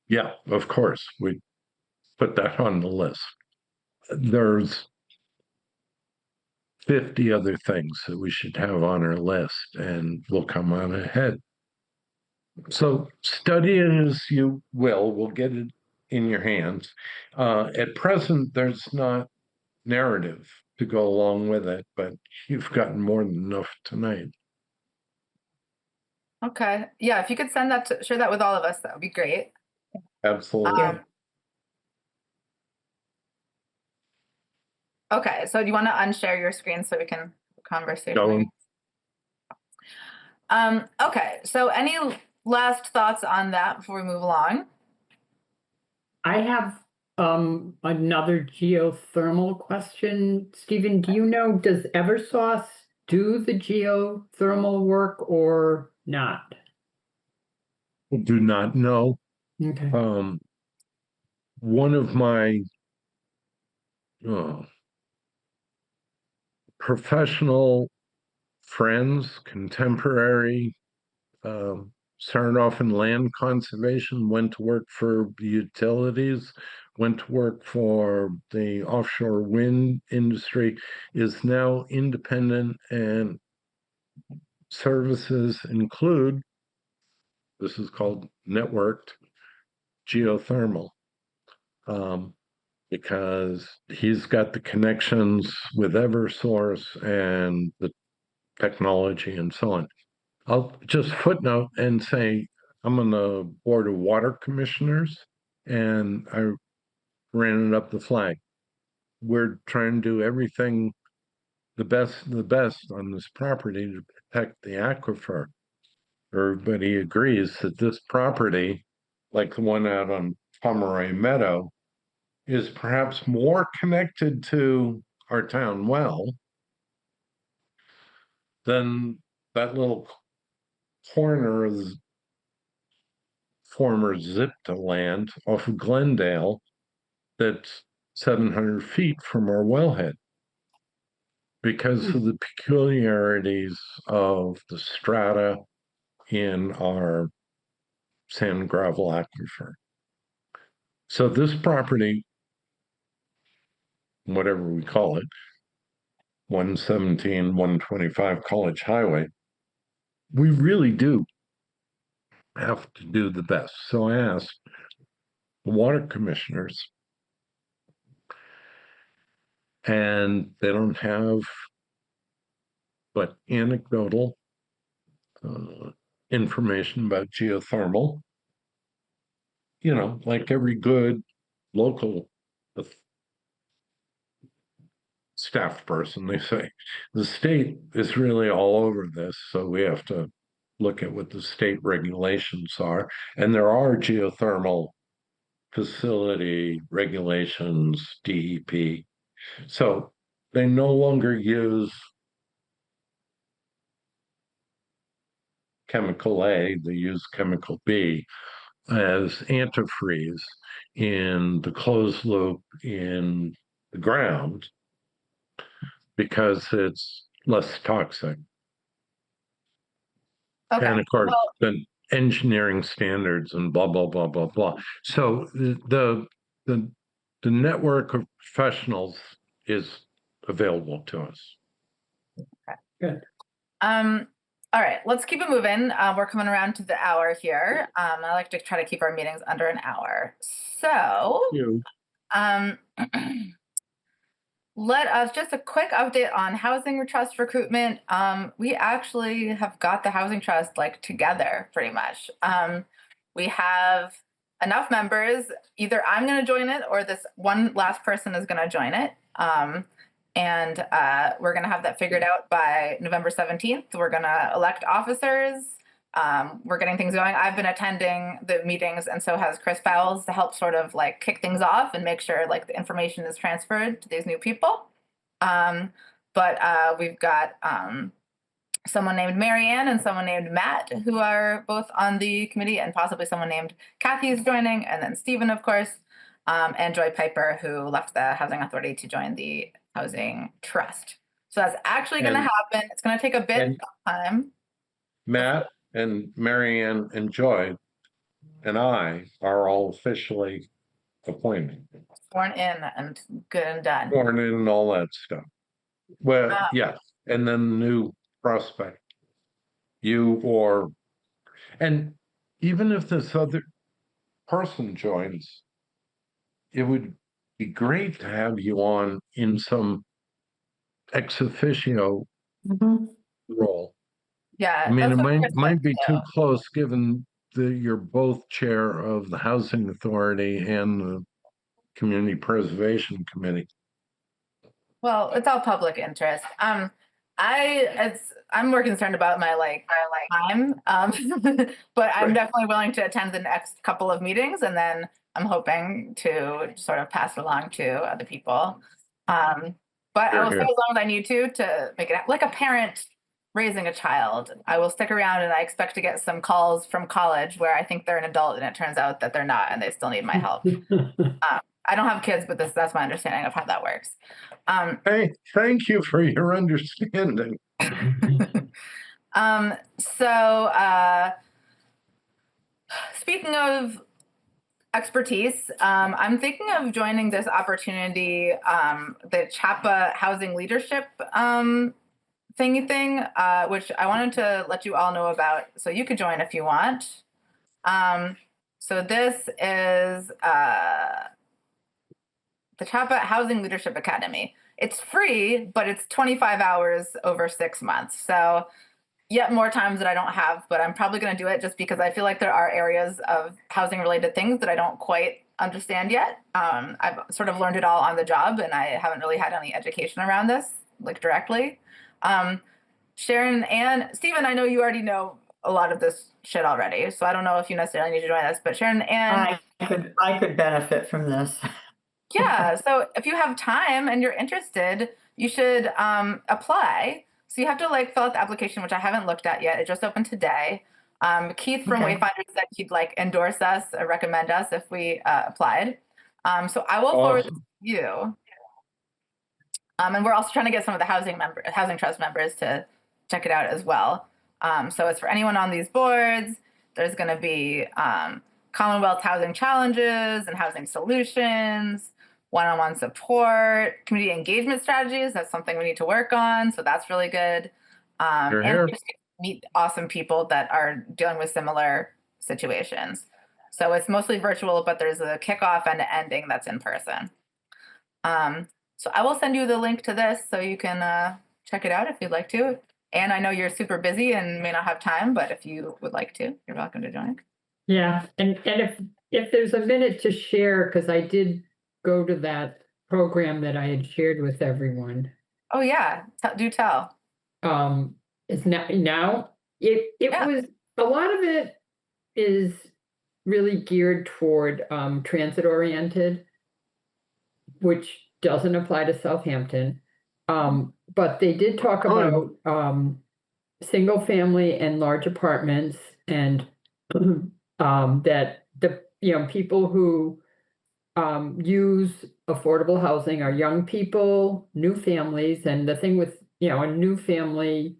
Yeah, of course, we put that on the list. There's 50 other things that we should have on our list, and we'll come on ahead. So study it as you will. We'll get it in your hands. At present, there's not narrative to go along with it, but you've gotten more than enough tonight. Okay. Yeah, if you could send that share that with all of us, that would be great. Absolutely. Okay, so do you want to unshare your screen so we can conversation? Okay, so any last thoughts on that before we move along? I have another geothermal question. Stephen, do you know, does Eversource do the geothermal work or not? Do not know. Okay. One of my professional friends, contemporary, started off in land conservation, went to work for utilities, went to work for the offshore wind industry, is now independent, and services include, this is called networked geothermal, because he's got the connections with Eversource and the technology and so on. I'll just footnote and say I'm on the board of water commissioners, and I ran it up the flag. We're trying to do everything the best on this property to protect the aquifer. Everybody agrees that this property, like the one out on Pomeroy Meadow, is perhaps more connected to our town well than that little corner of former Zipta land off of Glendale that's 700 feet from our wellhead because of the peculiarities of the strata in our sand and gravel aquifer. So this property, whatever we call it, 117, 125 College Highway, we really do have to do the best. So I asked the water commissioners, and they don't have but anecdotal information about geothermal. You know, like every good local staff person, they say the state is really all over this, so we have to look at what the state regulations are. And there are geothermal facility regulations, DEP. So they no longer use chemical A, they use chemical B as antifreeze in the closed loop in the ground because it's less toxic. Okay. And of course, Well, the engineering standards and blah blah blah blah blah. So the network of professionals is available to us. okay. Good. All right, let's keep it moving. We're coming around to the hour here. I like to try to keep our meetings under an hour. So, let us just a quick update on housing trust recruitment. We actually have got the housing trust like together pretty much. We have enough members. Either I'm going to join it or this one last person is going to join it. And we're going to have that figured out by November 17th. We're going to elect officers. We're getting things going. I've been attending the meetings, and so has Chris Fowles, to help sort of like kick things off and make sure like the information is transferred to these new people. But we've got someone named Marianne and someone named Matt who are both on the committee, and possibly someone named Kathy is joining, and then Stephen, of course, and Joy Piper, who left the Housing Authority to join the Housing Trust. So that's actually going to happen. It's going to take a bit of time. Matt and Marianne and Joy and I are all officially appointed. Sworn in and good and done. Sworn in and all that stuff. Well, yeah. And then the new prospect. And even if this other person joins, it would be great to have you on in some ex officio role. Yeah, I mean, it might be too close given that you're both chair of the Housing Authority and the Community Preservation Committee. Well, it's all public interest. I'm more concerned about my time. But I'm definitely willing to attend the next couple of meetings, and then I'm hoping to sort of pass it along to other people. But I will stay Here, as long as I need to make it like a parent raising a child. I will stick around, and I expect to get some calls from college where I think they're an adult and it turns out that they're not and they still need my help. I don't have kids, but that's my understanding of how that works. Hey, thank you for your understanding. So speaking of expertise, I'm thinking of joining this opportunity, the CHAPA Housing Leadership thingy thing, which I wanted to let you all know about, so you could join if you want. So this is the CHAPA Housing Leadership Academy. It's free, but it's 25 hours over 6 months. So yet more times that I don't have, but I'm probably going to do it just because I feel like there are areas of housing related things that I don't quite understand yet. I've sort of learned it all on the job, and I haven't really had any education around this, like directly. Sharon and Stephen, I know you already know a lot of this shit already, so I don't know if you necessarily need to join us, but Sharon and I could benefit from this. yeah, so if you have time and you're interested, you should apply. So you have to like fill out the application, which I haven't looked at yet. It just opened today. Keith from Okay. Wayfinders said he'd like endorse us or recommend us if we applied. So I will forward this to you. And we're also trying to get some of the housing trust members to check it out as well. So it's for anyone on these boards. There's going to be Commonwealth housing challenges and housing solutions, one-on-one support, community engagement strategies. That's something we need to work on. So that's really good. And just meet awesome people that are dealing with similar situations. So it's mostly virtual, but there's a kickoff and an ending that's in person. So I will send you the link to this so you can check it out if you'd like to. And I know you're super busy and may not have time, but if you would like to, you're welcome to join. Yeah, and if there's a minute to share, because I did go to that program that I had shared with everyone. Oh yeah, do tell. It's now it Yeah. was a lot of it is really geared toward transit oriented, which doesn't apply to Southampton. But they did talk about single family and large apartments, and that the people who use affordable housing are young people, new families, and the thing with a new family,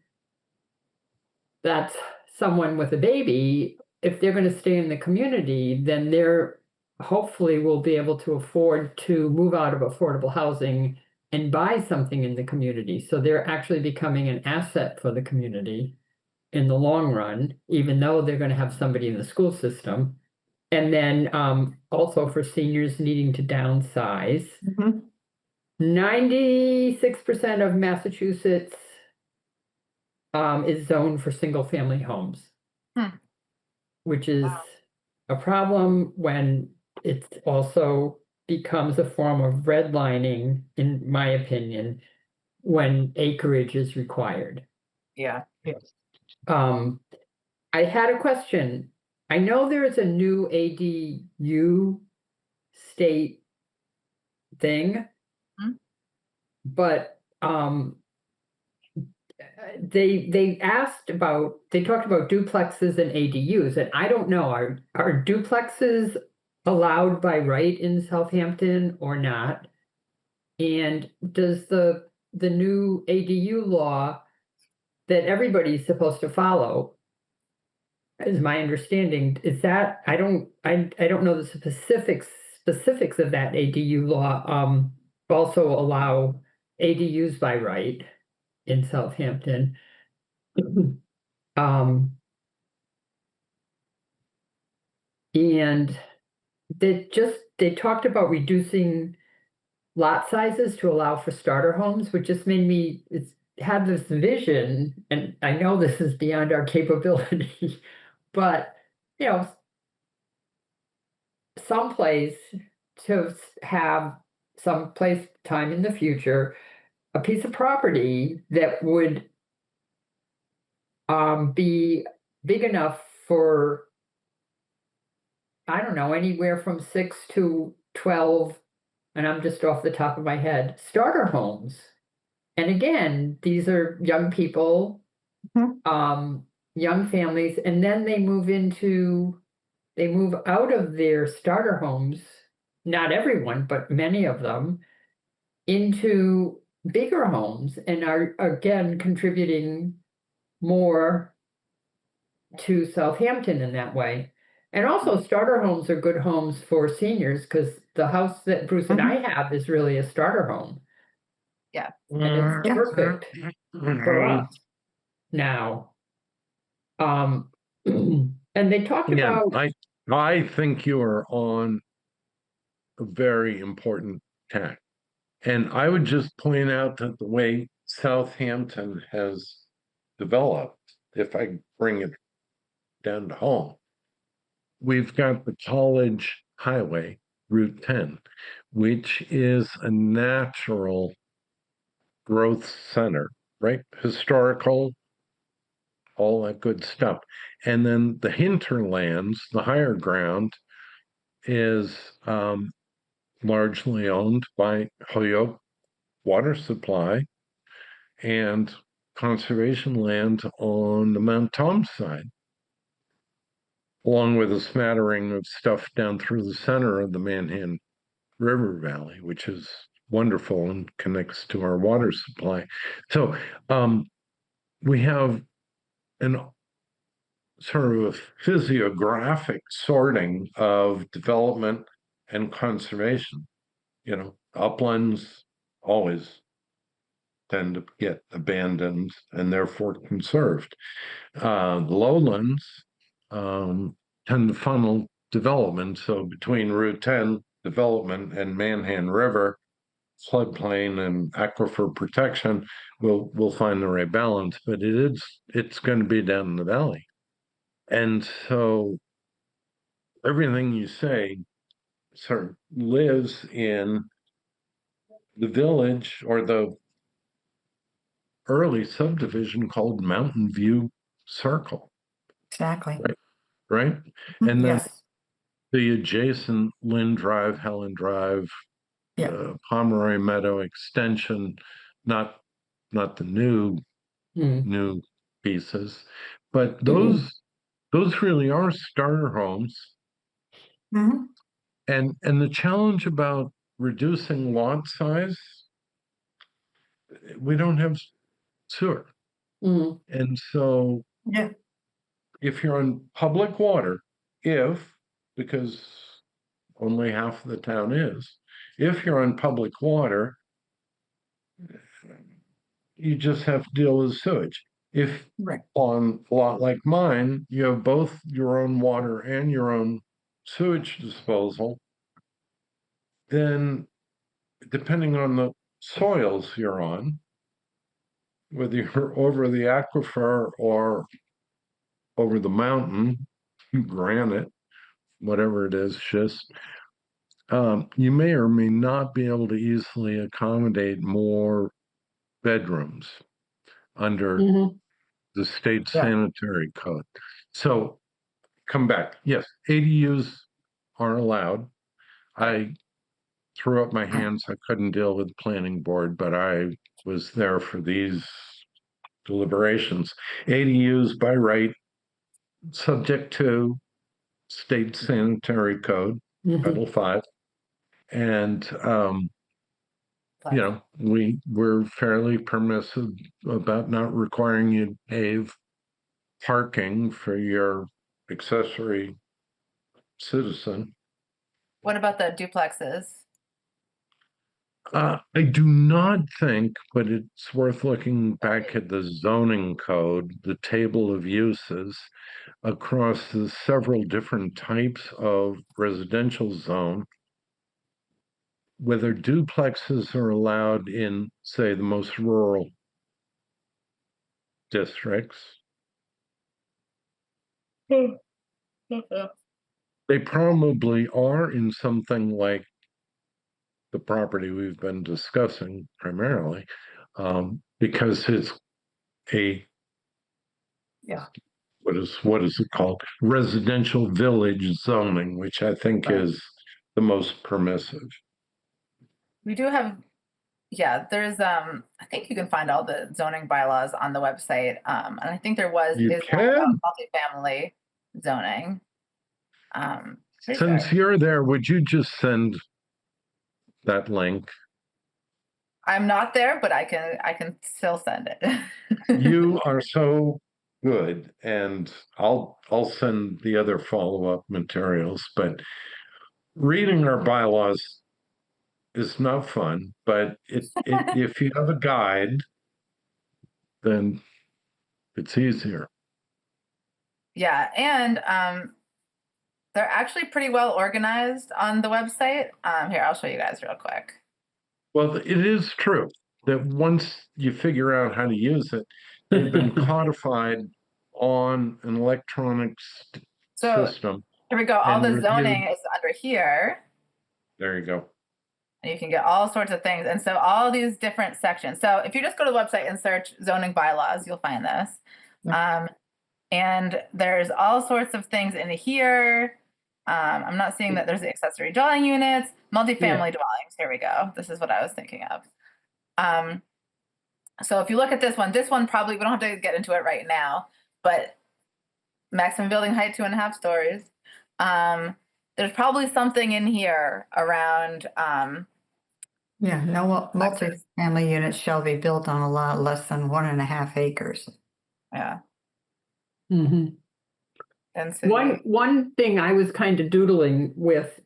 that's someone with a baby. If they're going to stay in the community, then they're hopefully will be able to afford to move out of affordable housing and buy something in the community. So they're actually becoming an asset for the community in the long run, even though they're going to have somebody in the school system. And then also for seniors needing to downsize. 96% of Massachusetts is zoned for single family homes, which is a problem when it also becomes a form of redlining, in my opinion, when acreage is required. Yeah. I had a question. I know there is a new ADU state thing, but they talked about duplexes and ADUs, and I don't know, are duplexes allowed by right in Southampton or not? And does the new ADU law that everybody's supposed to follow, is my understanding, is that I don't know the specifics of that ADU law, also allow ADUs by right in Southampton. And they talked about reducing lot sizes to allow for starter homes, which just made me had this vision, and I know this is beyond our capability, but someplace to have someplace time in the future, a piece of property that would be big enough for, I don't know, anywhere from 6 to 12, and I'm just off the top of my head, starter homes. And again, these are young people, young families, and then they move out of their starter homes, not everyone, but many of them, into bigger homes and are again contributing more to Southampton in that way. And also starter homes are good homes for seniors because the house that Bruce and I have is really a starter home. Yeah. And it's perfect for us now. And they talked Yeah, about I think you are on a very important tack. And I would just point out that the way Southampton has developed, if I bring it down to home, we've got the College Highway, Route 10, which is a natural growth center, right? Historical, all that good stuff. And then the hinterlands, the higher ground, is largely owned by Holyoke Water Supply and conservation land on the Mount Tom side, along with a smattering of stuff down through the center of the Manhan River Valley, which is wonderful and connects to our water supply. So we have an sort of a physiographic sorting of development and conservation. You know, uplands always tend to get abandoned and therefore conserved. The lowlands tend to funnel development. So between Route 10 development and Manhan River, floodplain and aquifer protection, we'll find the right balance. But it's going to be down in the valley. And so everything you say sort of lives in the village or the early subdivision called Mountain View Circle, Exactly. right? And then Yes. the adjacent Lynn Drive, Helen Drive, Yeah. Pomeroy Meadow extension, not the new pieces, but those really are starter homes. Mhm. And the challenge about reducing lot size, we don't have sewer. And so Yeah. if you're on public water, because only half of the town is, if you're on public water, you just have to deal with sewage. If Right. on a lot like mine, you have both your own water and your own sewage disposal, then depending on the soils you're on, whether you're over the aquifer or over the mountain, granite, whatever it is, schist, you may or may not be able to easily accommodate more bedrooms under the state Yeah. sanitary code. So come back. Yes, ADUs are allowed. I threw up my hands. I couldn't deal with the planning board, but I was there for these deliberations. ADUs by right, subject to state sanitary code, Title 5. And you know, we're fairly permissive about not requiring you to pave parking for your accessory citizen. What about the duplexes? I do not think, but it's worth looking back at the zoning code, the table of uses across the several different types of residential zone, whether duplexes are allowed in, say, the most rural districts. They probably are in something like the property we've been discussing primarily, because it's a what is it called? Residential village zoning, which I think is the most permissive. We do have yeah, there's I think you can find all the zoning bylaws on the website. And I think there You is one about can? multifamily zoning. Pretty sure. Since you're there, would you just send that link? I'm not there, but I can still send it. You are so good, and I'll send the other follow-up materials, but reading our bylaws is not fun, but if you have a guide, then it's easier. Yeah, and they're actually pretty well organized on the website. Here, I'll show you guys real quick. Well, it is true that once you figure out how to use it, they've been codified on an electronic So system. here we go. All and the reviewed. zoning is under here. There you go. And you can get all sorts of things. And so all these different sections. So if you just go to the website and search zoning bylaws, you'll find this. And there's all sorts of things in here. I'm not seeing that there's the accessory dwelling units, multifamily dwellings. Here we go. This is what I was thinking of. So if you look at this one probably, we don't have to get into it right now, but maximum building height, 2.5 stories. There's probably something in here around, Yeah, no multifamily units shall be built on a lot less than 1.5 acres. yeah. Mhm. Density. One thing I was kind of doodling with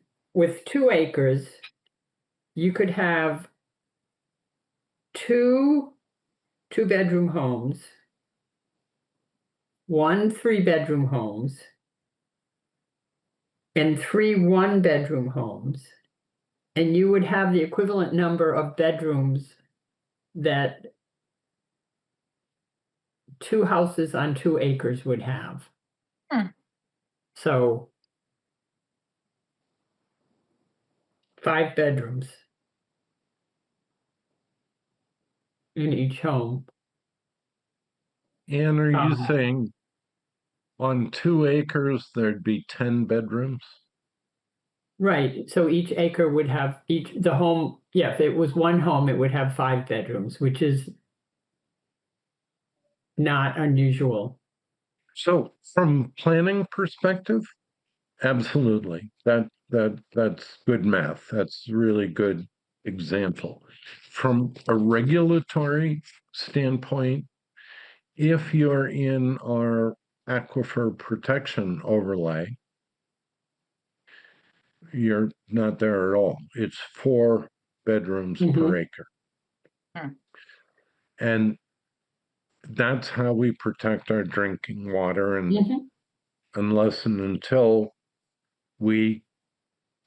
2 acres, you could have 2 2-bedroom homes, 1 3-bedroom homes, and 3 1-bedroom homes. And you would have the equivalent number of bedrooms that 2 houses on 2 acres would have. So 5 bedrooms in each home. And are you saying on 2 acres, there'd be 10 bedrooms? Right, so each acre would have the home, yeah, if it was 1 home, it would have 5 bedrooms, which is not unusual. So from planning perspective, absolutely. That's good math. That's really good example. From a regulatory standpoint, if you're in our aquifer protection overlay, you're not there at all. It's 4 bedrooms per acre. And that's how we protect our drinking water. And unless and until we,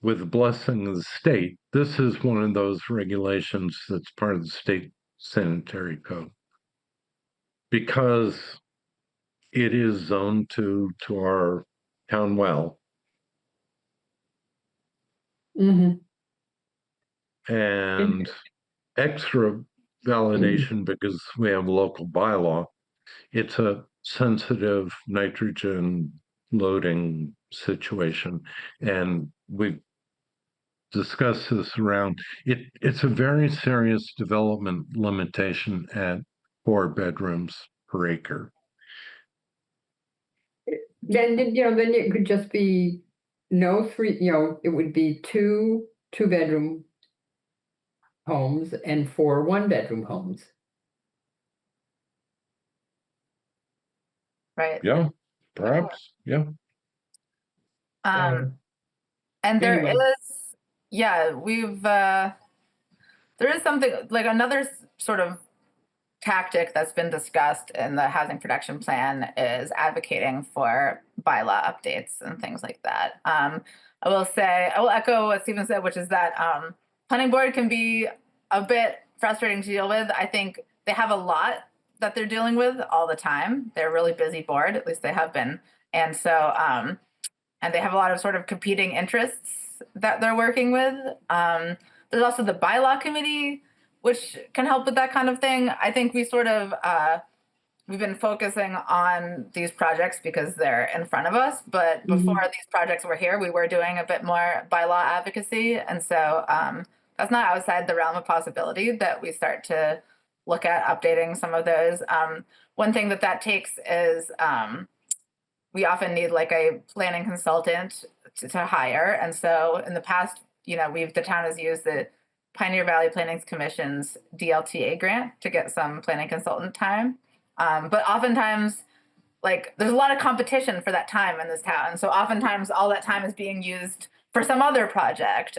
with the blessing of the state, this is one of those regulations that's part of the state sanitary code. Because it is zoned to our town well. And extra validation because we have local bylaw. It's a sensitive nitrogen loading situation. And we've discussed this around it's a very serious development limitation at 4 bedrooms per acre. Then it could just be no 3, it would be 2 2-bedroom homes and 4 1-bedroom homes. Right. Yeah, perhaps. Yeah. And there is, there is something like another sort of tactic that's been discussed in the housing production plan is advocating for bylaw updates and things like that. I will echo what Stephen said, which is that planning board can be a bit frustrating to deal with. I think they have a lot that they're dealing with all the time. They're a really busy board, at least they have been. And so, and they have a lot of sort of competing interests that they're working with. There's also the bylaw committee, which can help with that kind of thing. I think we sort of, we've been focusing on these projects because they're in front of us, but before these projects were here, we were doing a bit more bylaw advocacy. And so that's not outside the realm of possibility that we start to look at updating some of those. One thing that takes is we often need like a planning consultant to hire. And so in the past, you know, the town has used the Pioneer Valley Planning Commission's DLTA grant to get some planning consultant time. But oftentimes, like, there's a lot of competition for that time in this town. So oftentimes all that time is being used for some other project.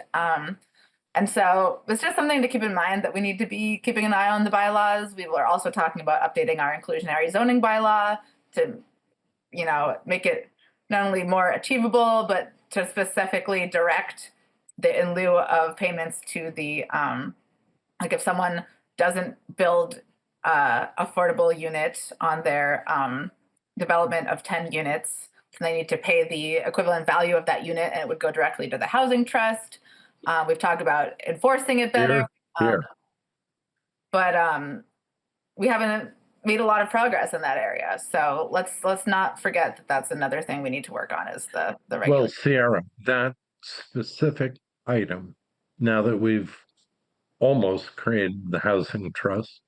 And so it's just something to keep in mind that we need to be keeping an eye on the bylaws. We were also talking about updating our inclusionary zoning bylaw to, you know, make it not only more achievable, but to specifically direct the in lieu of payments to the, like if someone doesn't build affordable unit on their development of 10 units, they need to pay the equivalent value of that unit and it would go directly to the housing trust. We've talked about enforcing it better, but we haven't made a lot of progress in that area. So let's not forget that that's another thing we need to work on is the regulation. Well, Sierra, that specific item, now that we've almost created the housing trust,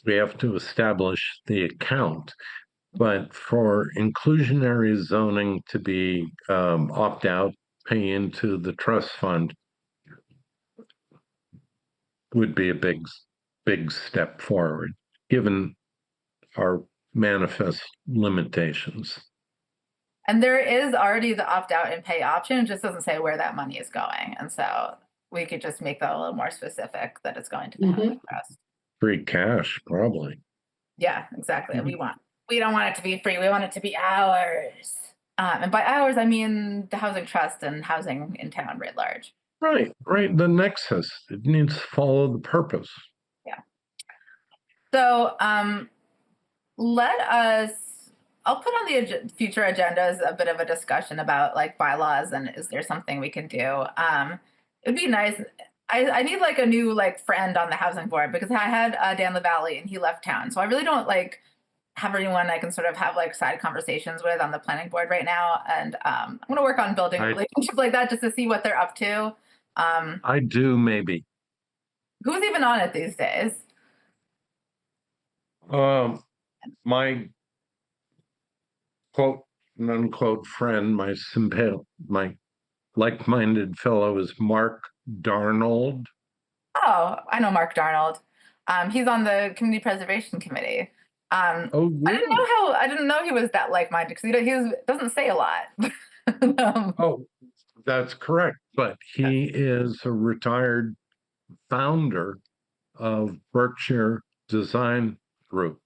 we have to establish the account. But for inclusionary zoning to be opt out, pay into the trust fund would be a big step forward, given our manifest limitations. And there is already the opt out and pay option. It just doesn't say where that money is going. And so we could just make that a little more specific that it's going to the housing trust. Free cash, probably. Yeah, exactly. We don't want it to be free. We want it to be ours. And by ours, I mean the housing trust and housing in town writ large. Right. The nexus. It needs to follow the purpose. Yeah. So I'll put on the future agendas a bit of a discussion about like bylaws and is there something we can do? It'd be nice. I need like a new like friend on the housing board because I had Dan LaValle and he left town. So I really don't like have anyone I can sort of have like side conversations with on the planning board right now. And I'm going to work on building a relationship like that just to see what they're up to. I do, maybe. Who's even on it these days? My quote unquote friend, my like-minded fellow is Mark Darnold. Oh, I know Mark Darnold. He's on the Community Preservation Committee. Oh, really? I didn't know he was that like-minded because he doesn't say a lot. Oh, that's correct. But he is a retired founder of Berkshire Design Group,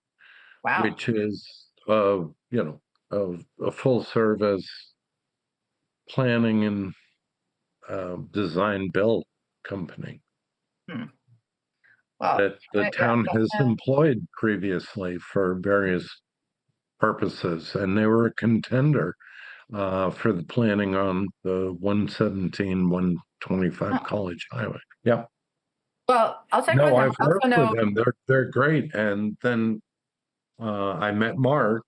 wow. which is a full service planning and design build company that the town has employed previously for various purposes, and they were a contender for the planning on the 117-125 College Highway. Yeah. Well, I'll check with No, them. I've worked with them. They're great. And then I met Mark,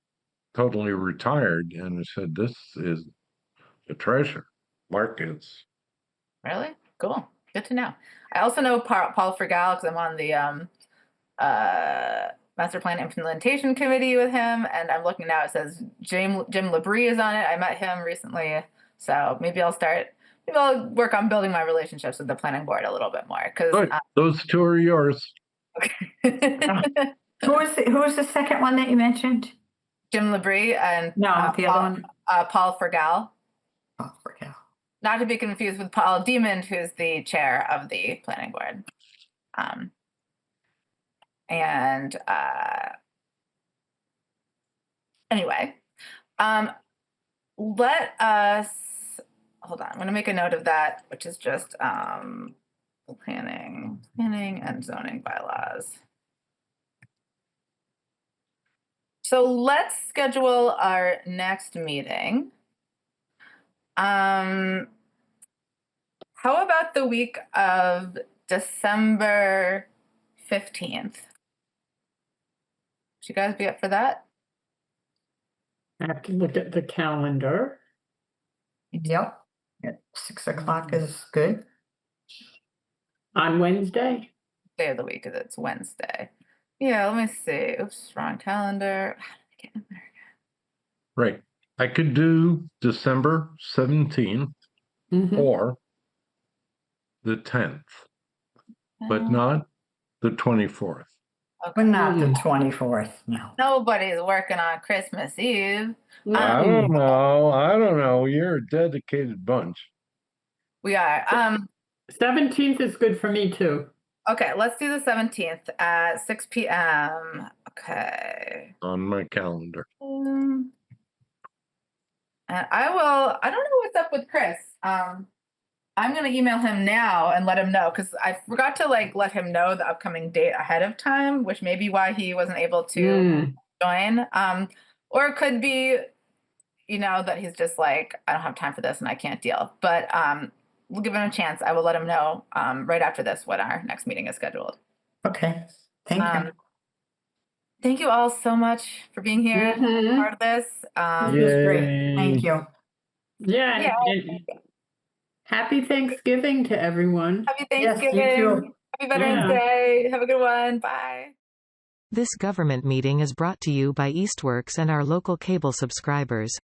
totally retired, and I said, "This is a treasure." Mark is. Really? Cool. Good to know. I also know Paul Fregal because I'm on the Master Plan Implementation Committee with him, and I'm looking now. It says Jim Labrie is on it. I met him recently, so maybe I'll work on building my relationships with the planning board a little bit more. Because those two are yours. Okay. Who was the second one that you mentioned? Jim Labrie and the other one. Paul Fregal. Oh, Fregal. Not to be confused with Paul Diamond, who's the chair of the planning board. Anyway, let us hold on. I'm going to make a note of that, which is just planning and zoning bylaws. So let's schedule our next meeting. How about the week of December 15th? Should you guys be up for that? I have to look at the calendar. Yep. 6 o'clock is good. On Wednesday? Day of the week, because it's Wednesday. Yeah, let me see. Oops, wrong calendar. How did I get in there? Right. I could do December 17th Mhm. or the 10th, but not the 24th. But not the Mm. 24th, no. Nobody's working on Christmas Eve. I don't know. I don't know. You're a dedicated bunch. We are. 17th is good for me too. Okay, let's do the 17th at 6 p.m. Okay. On my calendar. And I don't know what's up with Chris. I'm gonna email him now and let him know, because I forgot to let him know the upcoming date ahead of time, which may be why he wasn't able to join. Or it could be, that he's just like, I don't have time for this and I can't deal. But we'll give him a chance. I will let him know right after this when our next meeting is scheduled. Okay, thank you. Thank you all so much for being here, part of this. This was great. Thank you. Yeah. And happy Thanksgiving to everyone. Happy Yes, you Thanksgiving. too. Happy Veterans Day. Have a good one. Bye. This government meeting is brought to you by Eastworks and our local cable subscribers.